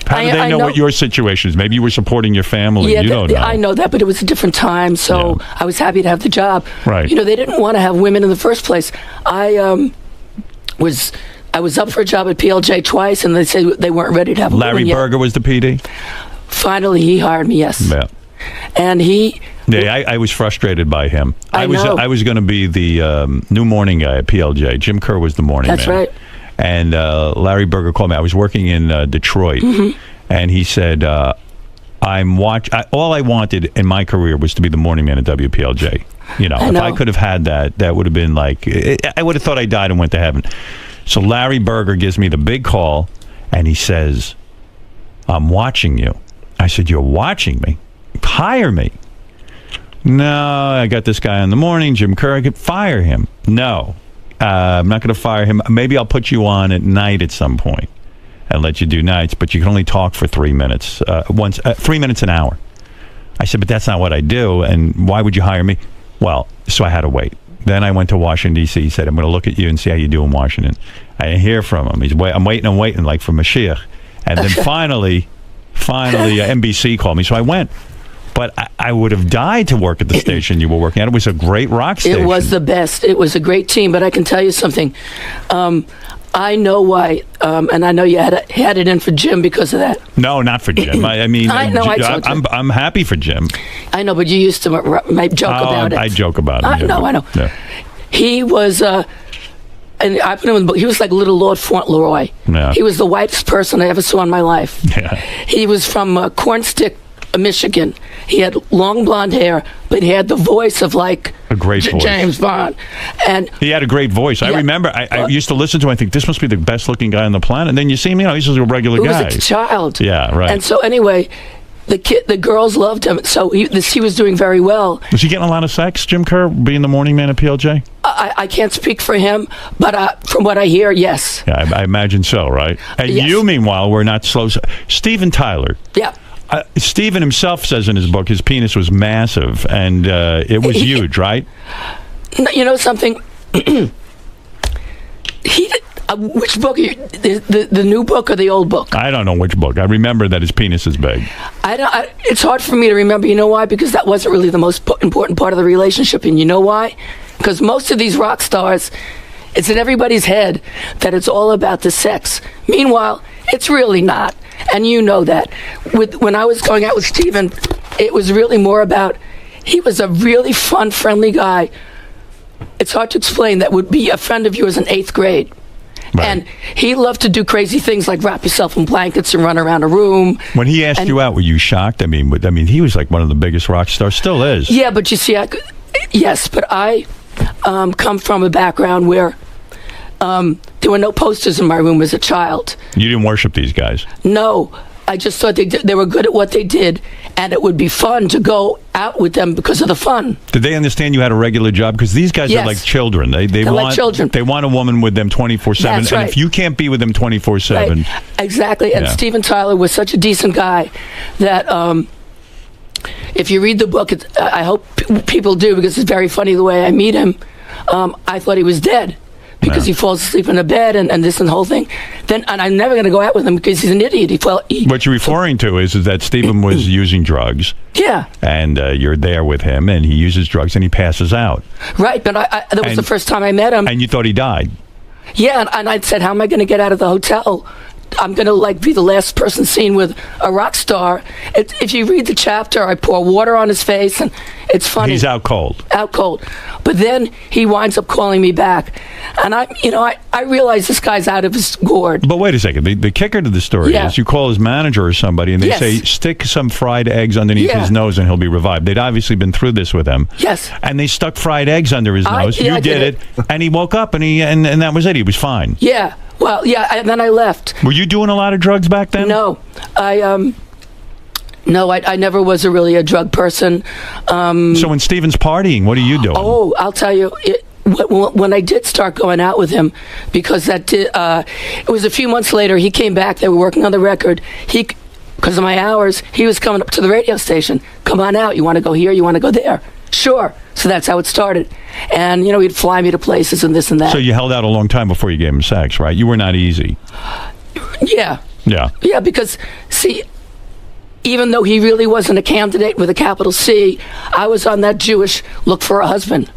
How do I they know know. what your situation is? Maybe you were supporting your family. You don't know. I know that, but it was a different time, so I was happy to have the job. Right. They didn't want to have women in the first place. I was up for a job at PLJ twice, and they said they weren't ready to have Larry women yet. Berger was the PD? Finally, he hired me, yes. Yeah. And he... Yeah, I was frustrated by him. I know. I was going to be the new morning guy at PLJ. Jim Kerr was the morning man. That's right. And Larry Berger called me. I was working in Detroit, and he said, all I wanted in my career was to be the morning man at WPLJ. You know, if I could have had that, that would have been like, I would have thought I died and went to heaven. So Larry Berger gives me the big call, and he says, I'm watching you. I said, you're watching me? Hire me. No, I got this guy in the morning, Jim Kerr. I could fire him. No, I'm not going to fire him. Maybe I'll put you on at night at some point and let you do nights, but you can only talk for 3 minutes, 3 minutes an hour. I said, but that's not what I do, and why would you hire me? Well, so I had to wait. Then I went to Washington, D.C. He said, I'm going to look at you and see how you do in Washington. I didn't hear from him. I'm waiting, like for Mashiach. And then finally, NBC called me, so I went. But I would have died to work at the station you were working at. It was a great rock station. It was the best. It was a great team. But I can tell you something. I know why, and I know you had it in for Jim because of that. No, not for Jim. I mean, I'm happy for Jim. I know, but you used to joke about it. I joke about it. I know. Yeah. He was, and I put him in the book. He was like Little Lord Fauntleroy. Yeah. He was the whitest person I ever saw in my life. Yeah. He was from Cornstick, Michigan. He had long blonde hair, but he had the voice of like a great voice. James Bond. And he had a great voice. I remember I used to listen to him. I think this must be the best looking guy on the planet. And then you see him, he's just a regular guy. He was a child. Yeah, right. And so anyway, the girls loved him. So he was doing very well. Was he getting a lot of sex, Jim Kerr, being the morning man at PLJ? I can't speak for him, but from what I hear, yes. Yeah, I imagine so, right? And you, meanwhile, were not slow. Steven Tyler. Yeah. Steven himself says in his book his penis was massive, and it was huge, right? You know something? Which book? The new book or the old book? I don't know which book. I remember that his penis is big. It's hard for me to remember. You know why? Because that wasn't really the most important part of the relationship. And you know why? Because most of these rock stars, it's in everybody's head that it's all about the sex. Meanwhile, it's really not. And you know that. When I was going out with Steven, it was really more about, he was a really fun, friendly guy. It's hard to explain that would be a friend of yours in 8th grade. Right. And he loved to do crazy things like wrap yourself in blankets and run around a room. When he asked you out, were you shocked? I mean, he was like one of the biggest rock stars, still is. Yeah, but you see, yes, but I come from a background where there were no posters in my room as a child. You didn't worship these guys? No. I just thought they were good at what they did, and it would be fun to go out with them because of the fun. Did they understand you had a regular job? Because these guys are like children. They're want, like children. They want a woman with them 24/7. That's right. And if you can't be with them 24/7... Right. Exactly. And Steven Tyler was such a decent guy that... if you read the book, I hope people do, because it's very funny the way I meet him. I thought he was dead because he falls asleep in a bed and this and the whole thing. And I'm never going to go out with him because he's an idiot. What you're referring to is that Stephen was using drugs. Yeah. And you're there with him, and he uses drugs, and he passes out. Right, but that was the first time I met him. And you thought he died. Yeah, and I said, how am I going to get out of the hotel? I'm going to be the last person seen with a rock star. If you read the chapter, I pour water on his face, and it's funny. He's out cold. Out cold. But then he winds up calling me back. And I realize this guy's out of his gourd. But wait a second. The kicker to the story is you call his manager or somebody, and they say, stick some fried eggs underneath his nose and he'll be revived. They'd obviously been through this with him. Yes. And they stuck fried eggs under his nose. You did it. And he woke up, and that was it. He was fine. Yeah. Well, yeah, and then I left. Were you doing a lot of drugs back then? No. I never was really a drug person. So when Steven's partying, what are you doing? Oh, I'll tell you. When I did start going out with him, because it was a few months later, he came back. They were working on the record. Because of my hours, he was coming up to the radio station. Come on out. You want to go here? You want to go there? Sure. So that's how it started. And, he'd fly me to places and this and that. So you held out a long time before you gave him sex, right? You were not easy. Yeah. Yeah. Yeah, because, see, even though he really wasn't a candidate with a capital C, I was on that Jewish look for a husband.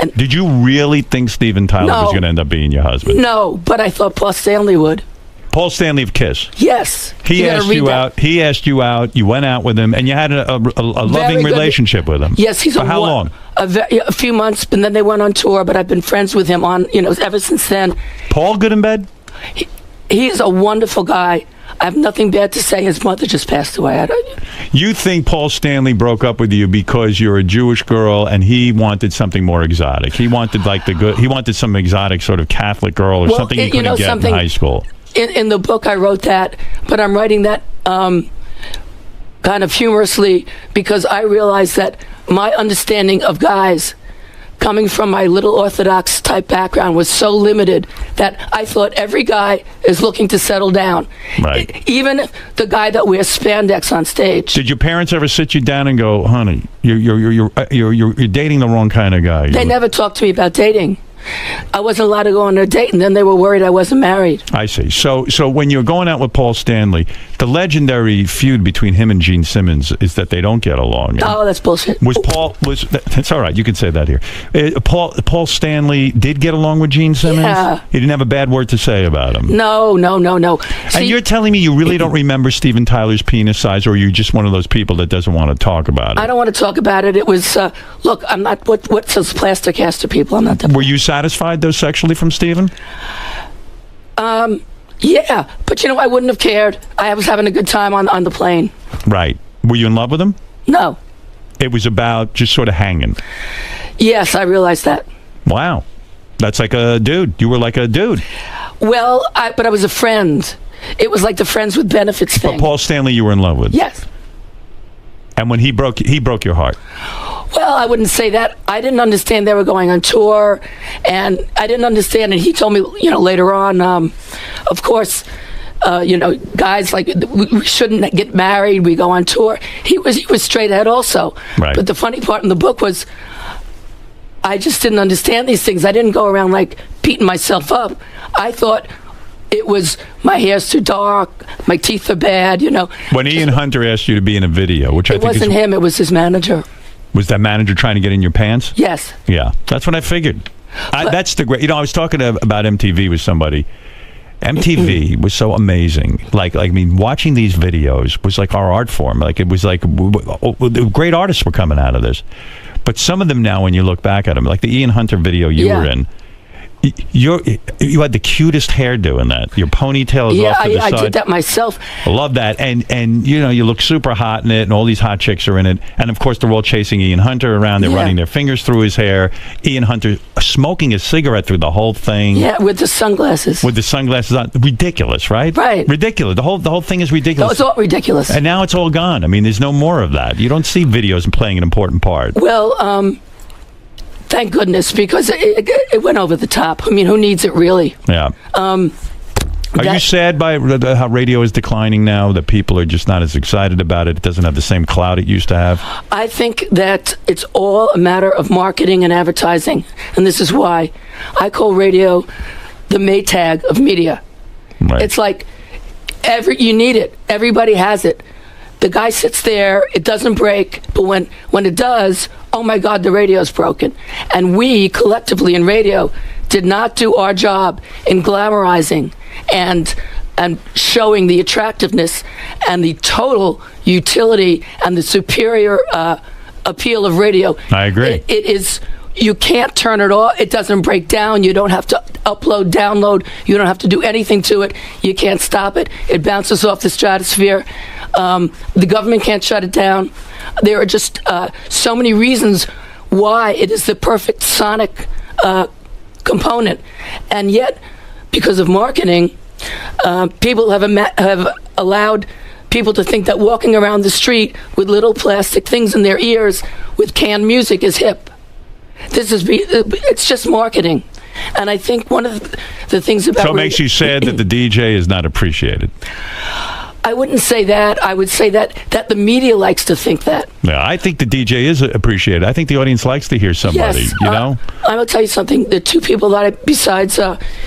And did you really think Steven Tyler was going to end up being your husband? No, but I thought Paul Stanley would. Paul Stanley of Kiss. Yes. He You gotta asked read you that. out. He asked you out. You went out with him, and you had a loving good- relationship with him. Yes, he's For how long? A few months, and then they went on tour. But I've been friends with him ever since then. Paul good in bed? He's a wonderful guy. I have nothing bad to say. His mother just passed away. You think Paul Stanley broke up with you because you're a Jewish girl and he wanted something more exotic? He wanted he wanted some exotic sort of Catholic girl or something he couldn't get in high school. In the book, I wrote that, but I'm writing that kind of humorously because I realized that my understanding of guys, coming from my little Orthodox type background, was so limited that I thought every guy is looking to settle down. Right. Even the guy that wears spandex on stage. Did your parents ever sit you down and go, "Honey, you're dating the wrong kind of guy"? They never talked to me about dating. I wasn't allowed to go on a date, and then they were worried I wasn't married. I see. So when you're going out with Paul Stanley, the legendary feud between him and Gene Simmons is that they don't get along. Oh, that's bullshit. That's all right. You can say that here. Paul Stanley did get along with Gene Simmons? Yeah. He didn't have a bad word to say about him? No. And you're telling me you really don't remember Steven Tyler's penis size, or are you just one of those people that doesn't want to talk about it? I don't want to talk about it. It was, look, I'm not, what's those plastic caster people? I'm not that. Were you satisfied, though, sexually from Steven? Yeah, but I wouldn't have cared. I was having a good time on the plane. Right. Were you in love with him? No. It was about just sort of hanging. Yes, I realized that. Wow. That's like a dude. You were like a dude. Well, but I was a friend. It was like the friends with benefits thing. But Paul Stanley you were in love with? Yes. And when he broke your heart? Well, I wouldn't say that. I didn't understand they were going on tour, and I didn't understand, and he told me, later on, of course, guys, like, we shouldn't get married, we go on tour. He was straight ahead also. Right. But the funny part in the book was I just didn't understand these things. I didn't go around, like, beating myself up. I thought it was my hair's too dark, my teeth are bad, When Ian Hunter asked you to be in a video, which I think it wasn't him, it was his manager. Was that manager trying to get in your pants? Yes. Yeah, that's what I figured. That's the great. I was talking about MTV with somebody. MTV was so amazing. Watching these videos was like our art form. Like, it was like great artists were coming out of this. But some of them now, when you look back at them, like the Ian Hunter video you were in, you had the cutest hairdo in that. Your ponytail is off to the side. I did that myself. I love that. And you look super hot in it, and all these hot chicks are in it. And of course, they're all chasing Ian Hunter around. They're running their fingers through his hair. Ian Hunter smoking a cigarette through the whole thing. Yeah, with the sunglasses. With the sunglasses on. Ridiculous, right? Right. Ridiculous. The whole thing is ridiculous. No, it's all ridiculous. And now it's all gone. I mean, there's no more of that. You don't see videos playing an important part. Well, thank goodness, because it went over the top. I mean, who needs it, really? Yeah. Are you sad by how radio is declining now, that people are just not as excited about it? It doesn't have the same clout it used to have? I think that it's all a matter of marketing and advertising. And this is why I call radio the Maytag of media. Right. It's like you need it. Everybody has it. The guy sits there, it doesn't break, but when it does, oh my God, the radio's broken. And we, collectively in radio, did not do our job in glamorizing and showing the attractiveness and the total utility and the superior appeal of radio. I agree. It is... You can't turn it off. It doesn't break down. You don't have to upload, download. You don't have to do anything to it. You can't stop it. It bounces off the stratosphere. The government can't shut it down. There are just so many reasons why it is the perfect sonic component. And yet, because of marketing, people have allowed people to think that walking around the street with little plastic things in their ears with canned music is hip. It's just marketing. And I think one of the things about... So it makes you sad that the DJ is not appreciated? I wouldn't say that. I would say that the media likes to think that. Yeah, I think the DJ is appreciated. I think the audience likes to hear somebody, yes, I'm going to tell you something. The two people that besides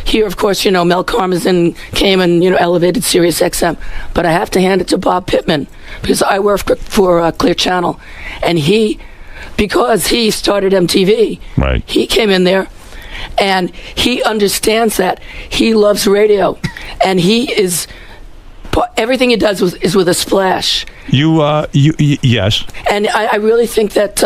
here, of course, Mel Karmazin came and, elevated Sirius XM. But I have to hand it to Bob Pittman, because I work for Clear Channel. And because he started MTV, right. He came in there and he understands that. He loves radio. and he is. Everything he does is with a splash. Yes. And I really think that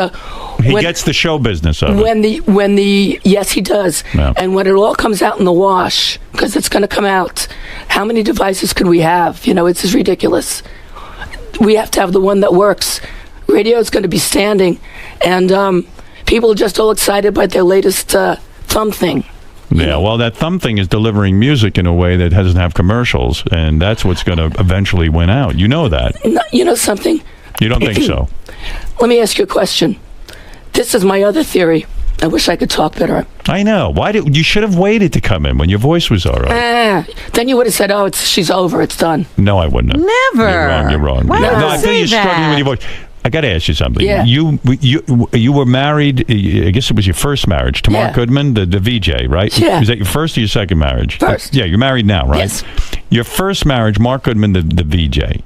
he gets the show business of it. Yes, he does. Yeah. And when it all comes out in the wash, because it's going to come out, how many devices could we have? It's just ridiculous. We have to have the one that works. Radio is going to be standing, and people are just all excited by their latest thumb thing. Yeah, well, that thumb thing is delivering music in a way that doesn't have commercials, and that's what's going to eventually win out. You know that. You know something? You don't think so? Let me ask you a question. This is my other theory. I wish I could talk better. I know. You should have waited to come in when your voice was all right. Then you would have said, "Oh, she's over. It's done." No, I wouldn't have. Never. You're wrong. Why No, I say feel you're struggling that? with your voice. I got to ask you something. Yeah. You were married. I guess it was your first marriage to Mark Goodman, the VJ, right? Yeah. Was that your first or your second marriage? First. Yeah, you're married now, right? Yes. Your first marriage, Mark Goodman, the VJ.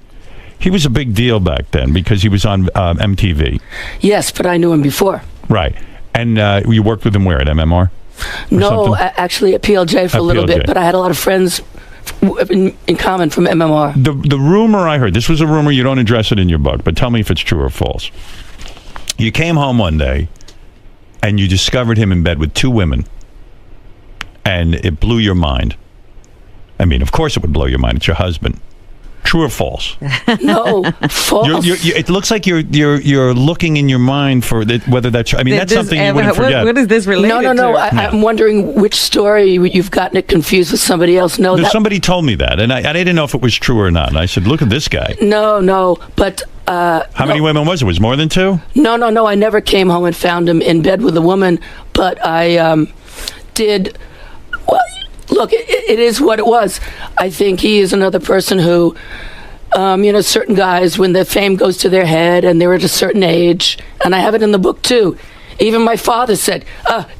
He was a big deal back then because he was on MTV. Yes, but I knew him before. Right. And you worked with him where, at MMR? No, actually at PLJ for a little bit, but I had a lot of friends in common from MMR. The rumor I heard, this was a rumor, you don't address it in your book, but tell me if it's true or false. You came home one day and you discovered him in bed with two women, and it blew your mind. I mean, of course it would blow your mind. It's your husband. True or false? No, false. It looks like you're looking in your mind for whether that's. I mean, that's something you wouldn't forget. What is this related to? No. I'm wondering which story you've gotten it confused with somebody else. No, somebody told me that, and I didn't know if it was true or not. And I said, "Look at this guy." No, but. How many women was it? Was it more than two? No. I never came home and found him in bed with a woman, but I did. Well, look, it is what it was. I think he is another person who, certain guys, when their fame goes to their head and they're at a certain age, and I have it in the book too. Even my father said,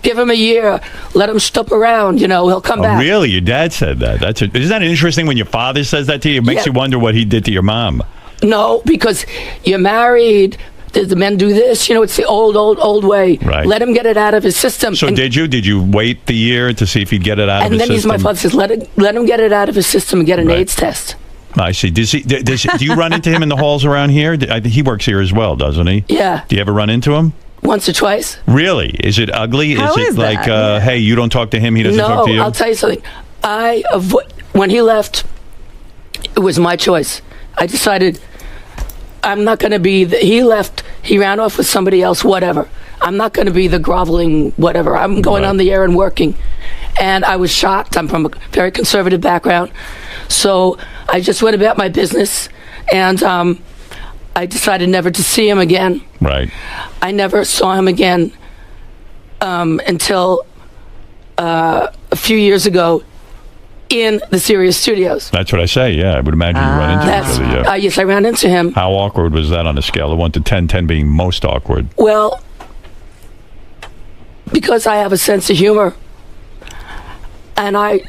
give him a year, let him stop around, he'll come back. Really? Your dad said that? Isn't that interesting when your father says that to you? It makes you wonder what he did to your mom. No, because you're married. The men do this, it's the old way. Right. Let him get it out of his system. So did you wait the year to see if he'd get it out of his system? And then my father says, let him get it out of his system and get an AIDS test. I see. Do you run into him in the halls around here? He works here as well, doesn't he? Yeah. Do you ever run into him? Once or twice. Really? Is it ugly? How is it is like, that? hey, you don't talk to him, he doesn't talk to you? No, I'll tell you something. When he left, it was my choice. I decided I'm not going to be he left, he ran off with somebody else, whatever. I'm not going to be the groveling whatever. I'm going on the air and working. And I was shocked. I'm from a very conservative background. So I just went about my business, and I decided never to see him again. Right. I never saw him again until a few years ago in the Sirius studios. That's what I say, yeah. I would imagine you run into each other, yeah. Yes, I ran into him. How awkward was that on a scale of 1 to 10, 10 being most awkward? Well, because I have a sense of humor, and I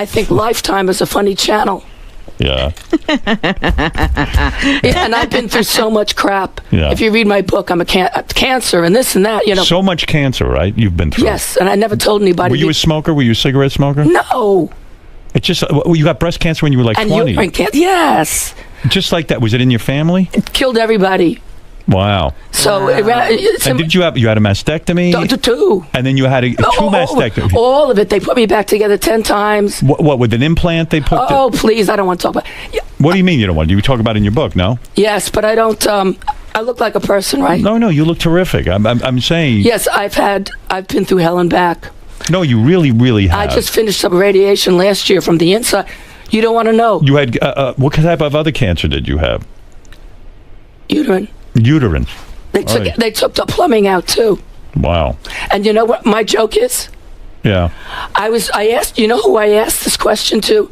think Lifetime is a funny channel. Yeah. And I've been through so much crap. Yeah. If you read my book, I'm a cancer and this and that, So much cancer, right? You've been through. Yes, and I never told anybody. Were you a smoker? Were you a cigarette smoker? No. It's just, you got breast cancer when you were like And 20. urine cancer, yes. Just like that. Was it in your family? It killed everybody. Wow. So, and did you had a mastectomy? Two. And then you had two mastectomies. All of it. They put me back together 10 times. What with an implant they put? Oh, please, I don't want to talk about it. What do you mean you don't want? You talk about it in your book, no? Yes, but I don't. I look like a person, right? No, you look terrific. I'm saying. Yes, I've been through hell and back. No, you really, really have. I just finished up radiation last year from the inside. You don't want to know. You had what type of other cancer did you have? Uterine. Uterine. They took the plumbing out too. Wow. And you know what my joke is? Yeah. I asked. You know who I asked this question to?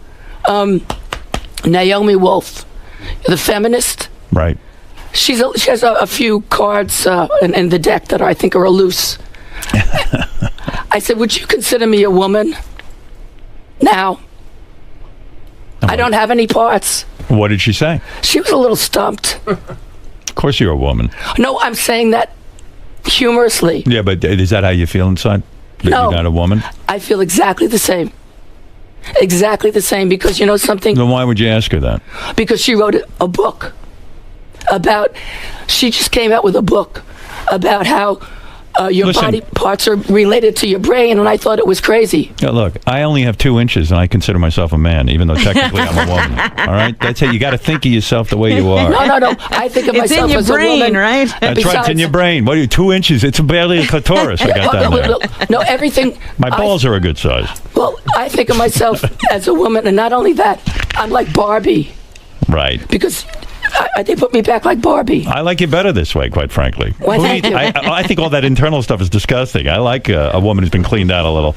Naomi Wolf, the feminist. Right. She has a few cards in the deck that I think are loose. I said, would you consider me a woman? Now. I don't have any parts. What did she say? She was a little stumped. Of course you're a woman. No, I'm saying that humorously. Yeah, but is that how you feel inside? That No. You're not a woman? I feel exactly the same. Exactly the same, because you know something? Then why would you ask her that? Because she wrote a book she just came out with a book about how your body parts are related to your brain, and I thought it was crazy. Look, I only have 2 inches, and I consider myself a man, even though technically I'm a woman. All right? That's it. You got to think of yourself the way you are. No. I think of myself as a woman. It's in your brain, right? That's right. It's in your brain. What are you, 2 inches? It's barely a clitoris. I got that there. No, everything. My balls are a good size. Well, I think of myself as a woman, and not only that, I'm like Barbie. Right. Because they put me back like Barbie. I like you better this way, quite frankly. Well, thank you. I think all that internal stuff is disgusting. I like a woman who's been cleaned out a little.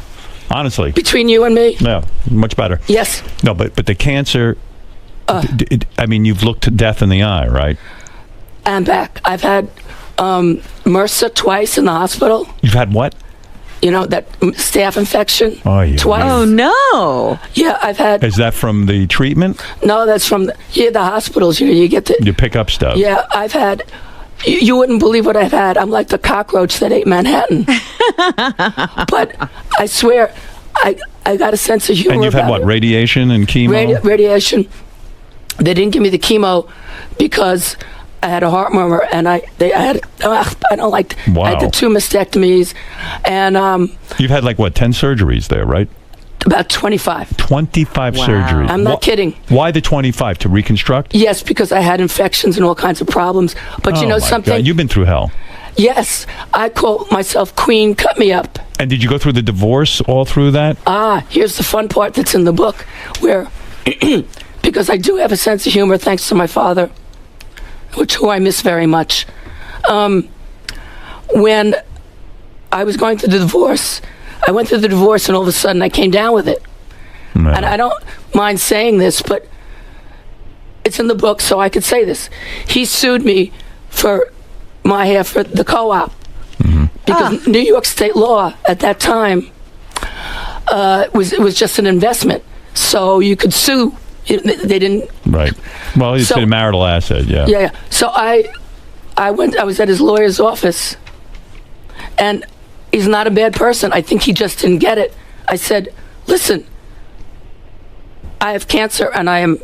Honestly. Between you and me? Yeah, much better. Yes. No, but the cancer, I mean, you've looked death in the eye, right? I'm back. I've had MRSA twice in the hospital. You've had what? You know, that staph infection twice. Oh, no. Yeah, I've had... Is that from the treatment? No, that's from the hospitals. You know, you get the... You pick up stuff. Yeah, I've had... You wouldn't believe what I've had. I'm like the cockroach that ate Manhattan. But I swear, I got a sense of humor. And you've had what, radiation and chemo? Radiation. They didn't give me the chemo because I had a heart murmur, and I had I had the 2 mastectomies, and you've had like what, 10 surgeries there, right? About 25. 25 surgeries. I'm not kidding. Why the 25? To reconstruct? Yes, because I had infections and all kinds of problems. But you know something? God. You've been through hell. Yes, I call myself Queen Cut Me Up. And did you go through the divorce all through that? Here's the fun part that's in the book, where because I do have a sense of humor thanks to my father, who I miss very much. When I was going through the divorce, I went through the divorce, and all of a sudden I came down with it. No. And I don't mind saying this, but it's in the book, so I could say this. He sued me for my half for the co-op. Because New York state law at that time was just an investment. So you could sue. They didn't. Right. Well, it's a marital asset, yeah. Yeah. So I was at his lawyer's office, and he's not a bad person. I think he just didn't get it. I said, listen, I have cancer, and I am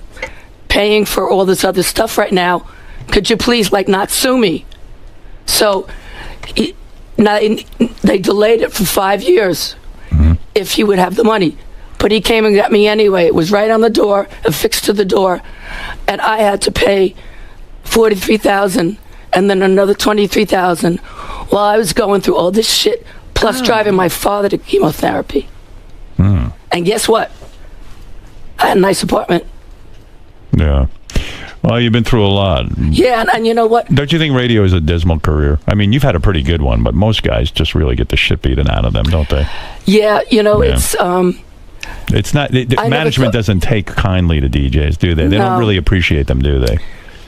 paying for all this other stuff right now. Could you please, not sue me? So they delayed it for 5 years if he would have the money. But he came and got me anyway. It was right on the door, affixed to the door. And I had to pay $43,000 and then another $23,000 while I was going through all this shit, plus driving my father to chemotherapy. And guess what? I had a nice apartment. Yeah. Well, you've been through a lot. Yeah, and you know what? Don't you think radio is a dismal career? I mean, you've had a pretty good one, but most guys just really get the shit beaten out of them, don't they? Yeah, it's not. Management doesn't take kindly to DJs, do they? They don't really appreciate them, do they?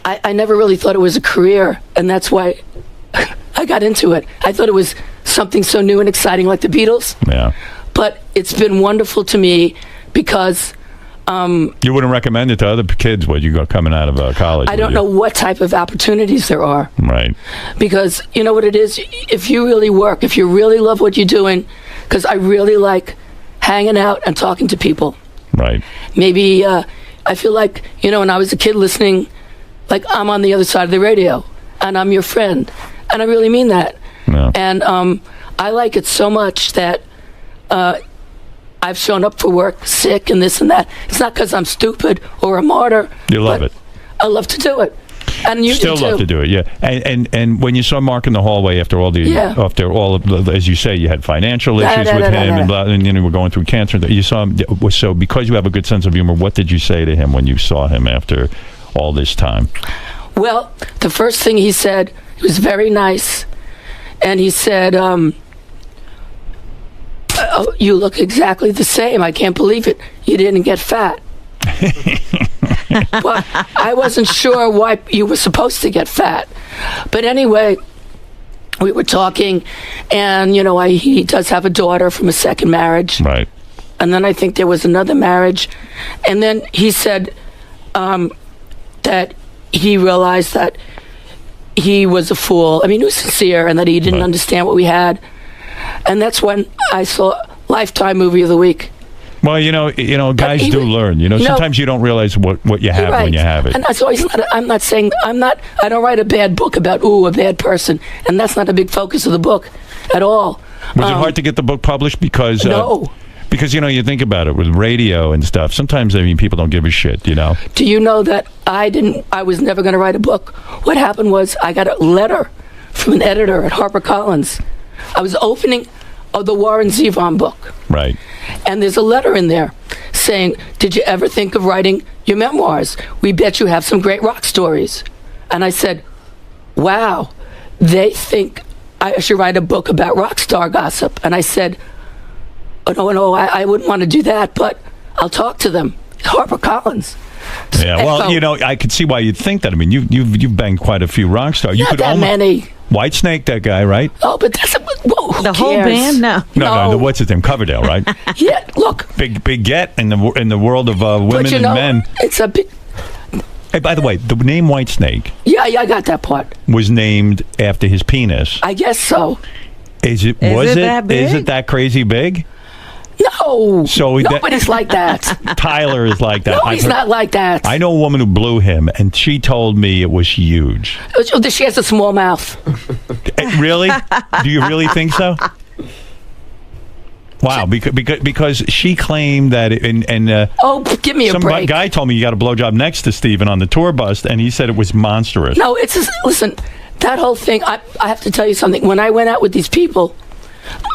I never really thought it was a career, and that's why I got into it. I thought it was something so new and exciting, like the Beatles. Yeah. But it's been wonderful to me because. You wouldn't recommend it to other kids when you go coming out of college? I don't know what type of opportunities there are. Right. Because you know what it is? If you really work, if you really love what you're doing, because I really like hanging out and talking to people. Right. Maybe I feel like, when I was a kid listening, like I'm on the other side of the radio and I'm your friend. And I really mean that. Yeah. And I like it so much that I've shown up for work sick and this and that. It's not because I'm stupid or a martyr. You love it. I love to do it. And you still do too. love to do it, yeah. And when you saw Mark in the hallway after all as you say, you had financial issues with him and we're going through cancer. You saw him. So because you have a good sense of humor, what did you say to him when you saw him after all this time? Well, the first thing he said, he was very nice, and he said, "Oh, you look exactly the same. I can't believe it. You didn't get fat." Well, I wasn't sure why you were supposed to get fat. But anyway, we were talking, and, he does have a daughter from a second marriage. Right. And then I think there was another marriage. And then he said that he realized that he was a fool. I mean, he was sincere, and that he didn't understand what we had. And that's when I saw Lifetime Movie of the Week. Well, guys do learn. Sometimes you don't realize what you have when you have it. And that's always I'm not saying I don't write a bad book about a bad person, and that's not a big focus of the book at all. Was it hard to get the book published because? No. Because you think about it with radio and stuff. Sometimes people don't give a shit. Do you know that I was never going to write a book. What happened was I got a letter from an editor at HarperCollins. I was opening the Warren Zevon book. Right. And there's a letter in there saying, "Did you ever think of writing your memoirs? We bet you have some great rock stories." And I said, "Wow, they think I should write a book about rock star gossip." And I said, "Oh, no, I wouldn't want to do that, but I'll talk to them." HarperCollins. Yeah, well, I could see why you'd think that. I mean, you've banged quite a few rock stars. Not that many. Whitesnake, that guy, right? Oh, but that's the whole band. No. What's his name? Coverdale, right? Yeah. Look. Big get in the world of women and men. It's a big. Hey, by the way, the name Whitesnake. Yeah, I got that part. Was named after his penis. I guess so. Is it that big? Is it that crazy big? No. So nobody's like that. Tyler is like that. No, he's not like that. I know a woman who blew him, and she told me it was huge. She has a small mouth. Really? Do you really think so? Wow, because she claimed that, give me a break. Some guy told me you got a blowjob next to Steven on the tour bus, and he said it was monstrous. No, listen, that whole thing. I have to tell you something. When I went out with these people,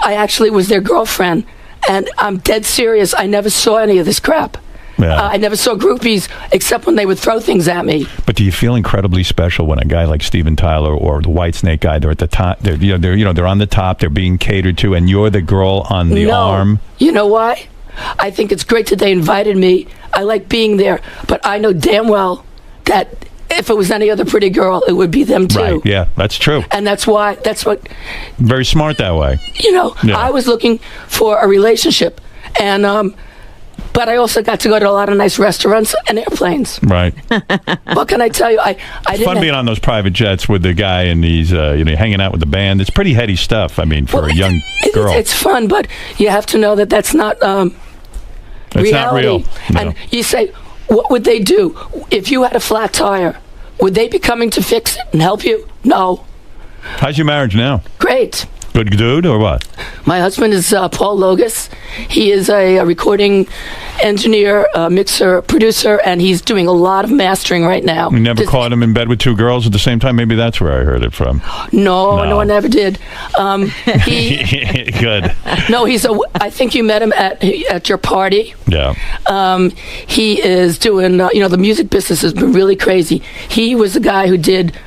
I actually was their girlfriend. And I'm dead serious. I never saw any of this crap. Yeah. I never saw groupies except when they would throw things at me. But do you feel incredibly special when a guy like Steven Tyler or the Whitesnake guy, they're at the top, they're on the top, they're being catered to, and you're the girl on the arm? You know why? I think it's great that they invited me. I like being there, but I know damn well that if it was any other pretty girl, it would be them too. Right, yeah, that's true. And that's what... Very smart that way. I was looking for a relationship. And, but I also got to go to a lot of nice restaurants and airplanes. Right. What can I tell you? I it's fun being on those private jets with the guy and he's, hanging out with the band. It's pretty heady stuff, a young girl. It's fun, but you have to know that that's not reality. Not real. No. And you say... What would they do if you had a flat tire? Would they be coming to fix it and help you? No. How's your marriage now? Great. Good dude or what? My husband is Paul Logus. He is a recording engineer, mixer, producer, and he's doing a lot of mastering right now. You never caught him in bed with two girls at the same time? Maybe that's where I heard it from. No, I never did. Good. No, I think you met him at your party. Yeah. He is doing, the music business has been really crazy. He was the guy who did...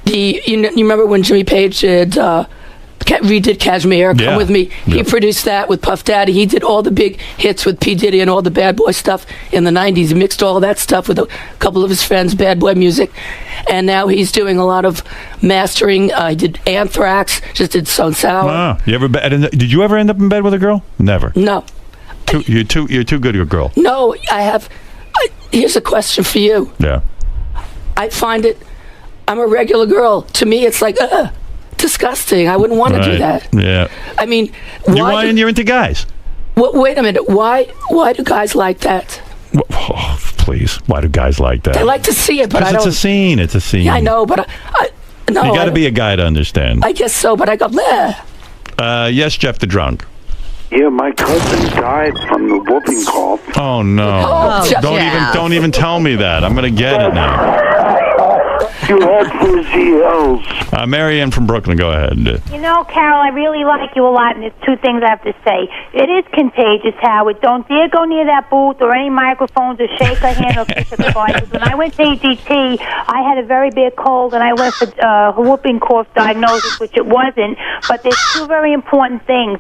you remember when Jimmy Page did redid Kashmir? Come with me. Yeah. He produced that with Puff Daddy. He did all the big hits with P. Diddy and all the Bad Boy stuff in the 90s. He mixed all that stuff with a couple of his friends, Bad Boy Music. And now he's doing a lot of mastering. He did Anthrax, just did Stone Sour. Wow. Did you ever end up in bed with a girl? Never. No. You're too good a girl. No, here's a question for you. Yeah. I find it... I'm a regular girl. To me, it's like, disgusting. I wouldn't want to do that. Yeah. I mean, you're into guys. Wait a minute. Why do guys like that? Oh, please. Why do guys like that? They like to see it, but I don't. It's a scene. Yeah, I know, but no. You got to be a guy to understand. I guess so, but I go, bleh. Yes, Jeff the drunk. Yeah, my cousin died from the whooping cough. Oh no! Don't even tell me that. I'm gonna get it now. You had 4 ZLs. Marianne from Brooklyn, go ahead. Carol, I really like you a lot, and there's 2 things I have to say. It is contagious, Howard. Don't dare go near that booth or any microphones or shake a hand or kiss a goodbye. When I went to AGT, I had a very bad cold, and I went for whooping cough diagnosis, which it wasn't. But there's 2 very important things.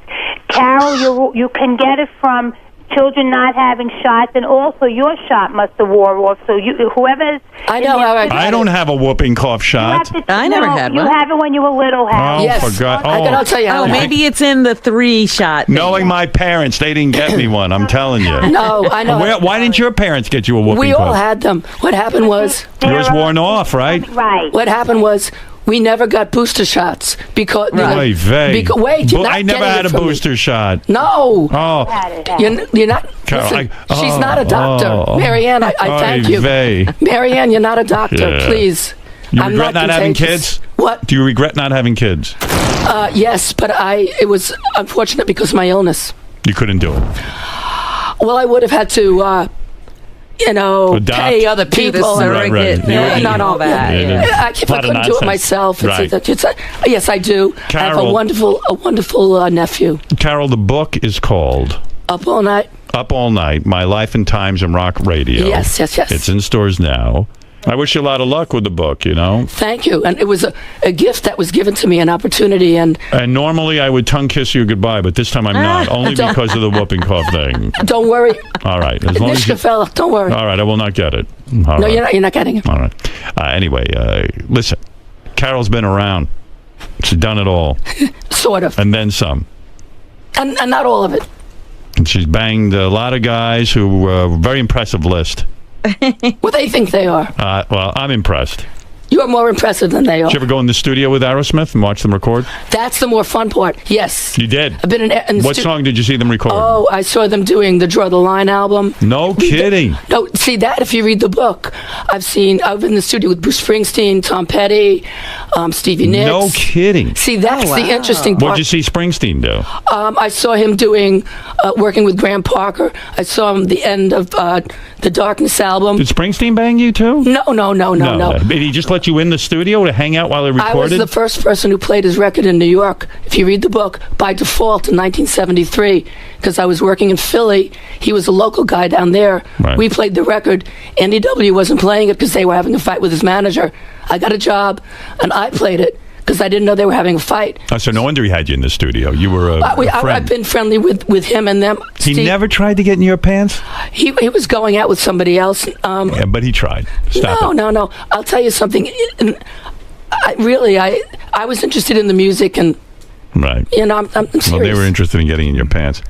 Carol, you can get it from children not having shots, and also your shot must have wore off. So whoever's... I know how I don't have a whooping cough shot. I never had one. You have it when you were little, Howard. Yes. For God. I'll tell you how. Maybe it's in the 3 shot. Knowing my parents, they didn't get me one. I'm telling you. No, I know. Why didn't your parents get you a whooping cough? We all had them. What happened was... Yours worn off, right? Right. What happened was... We never got booster shots because Oy vey. wait, you're not I never getting had it a from me. booster shot. No. Oh. You're not. Carol, Listen, she's not a doctor. Marianne, I thank you. Vey. Marianne, you're not a doctor. Yeah. Please. You I'm regret not having contagious. kids? What? Do you regret not having kids? Yes, but it was unfortunate because of my illness. You couldn't do it. Well, I would have had to, Adopt. pay other people. surrogate. Yeah, Yeah, no. all that. If I couldn't do it myself, yes, I do. I have Carol. a wonderful nephew. Carol, the book is called Up All Night. Up All Night, My Life and Times in Rock Radio. Yes. It's in stores now. I wish you a lot of luck with the book, Thank you. And it was a gift that was given to me, an opportunity. And normally I would tongue kiss you goodbye, but this time I'm not, only because of the whooping cough thing. Don't worry. All right. As long as you, fella, don't worry. all right, I will not get it. All No, right. you're not getting it. All right. Anyway, listen, Carol's been around. She's done it all. Sort of. And then some. And not all of it. And she's banged a lot of guys who very impressive list. Well, they think they are. Well, I'm impressed. You are more impressive than they are. Did you ever go in the studio with Aerosmith and watch them record? That's the more fun part. Yes. You did? I've been in the What song did you see them record? Oh, I saw them doing the Draw the Line album. No kidding. No, see that if you read the book. I've been in the studio with Bruce Springsteen, Tom Petty, Stevie Nicks. No kidding. See, that's the interesting part. What'd you see Springsteen do? I saw him doing, working with Graham Parker. I saw him the end of the Darkness album. Did Springsteen bang you too? No. Did he just let you in the studio to hang out while he recorded? I was the first person who played his record in New York. If you read the book, by default in 1973, because I was working in Philly. He was a local guy down there. Right. We played the record. NEW wasn't playing it because they were having a fight with his manager. I got a job, and I played it because I didn't know they were having a fight. So no wonder he had you in the studio. You were a friend. I've been friendly with him and them. He Steve, never tried to get in your pants? He was going out with somebody else. Yeah, but he tried. Stop it. No. I'll tell you something. I was interested in the music, and right. I'm serious. Well, they were interested in getting in your pants.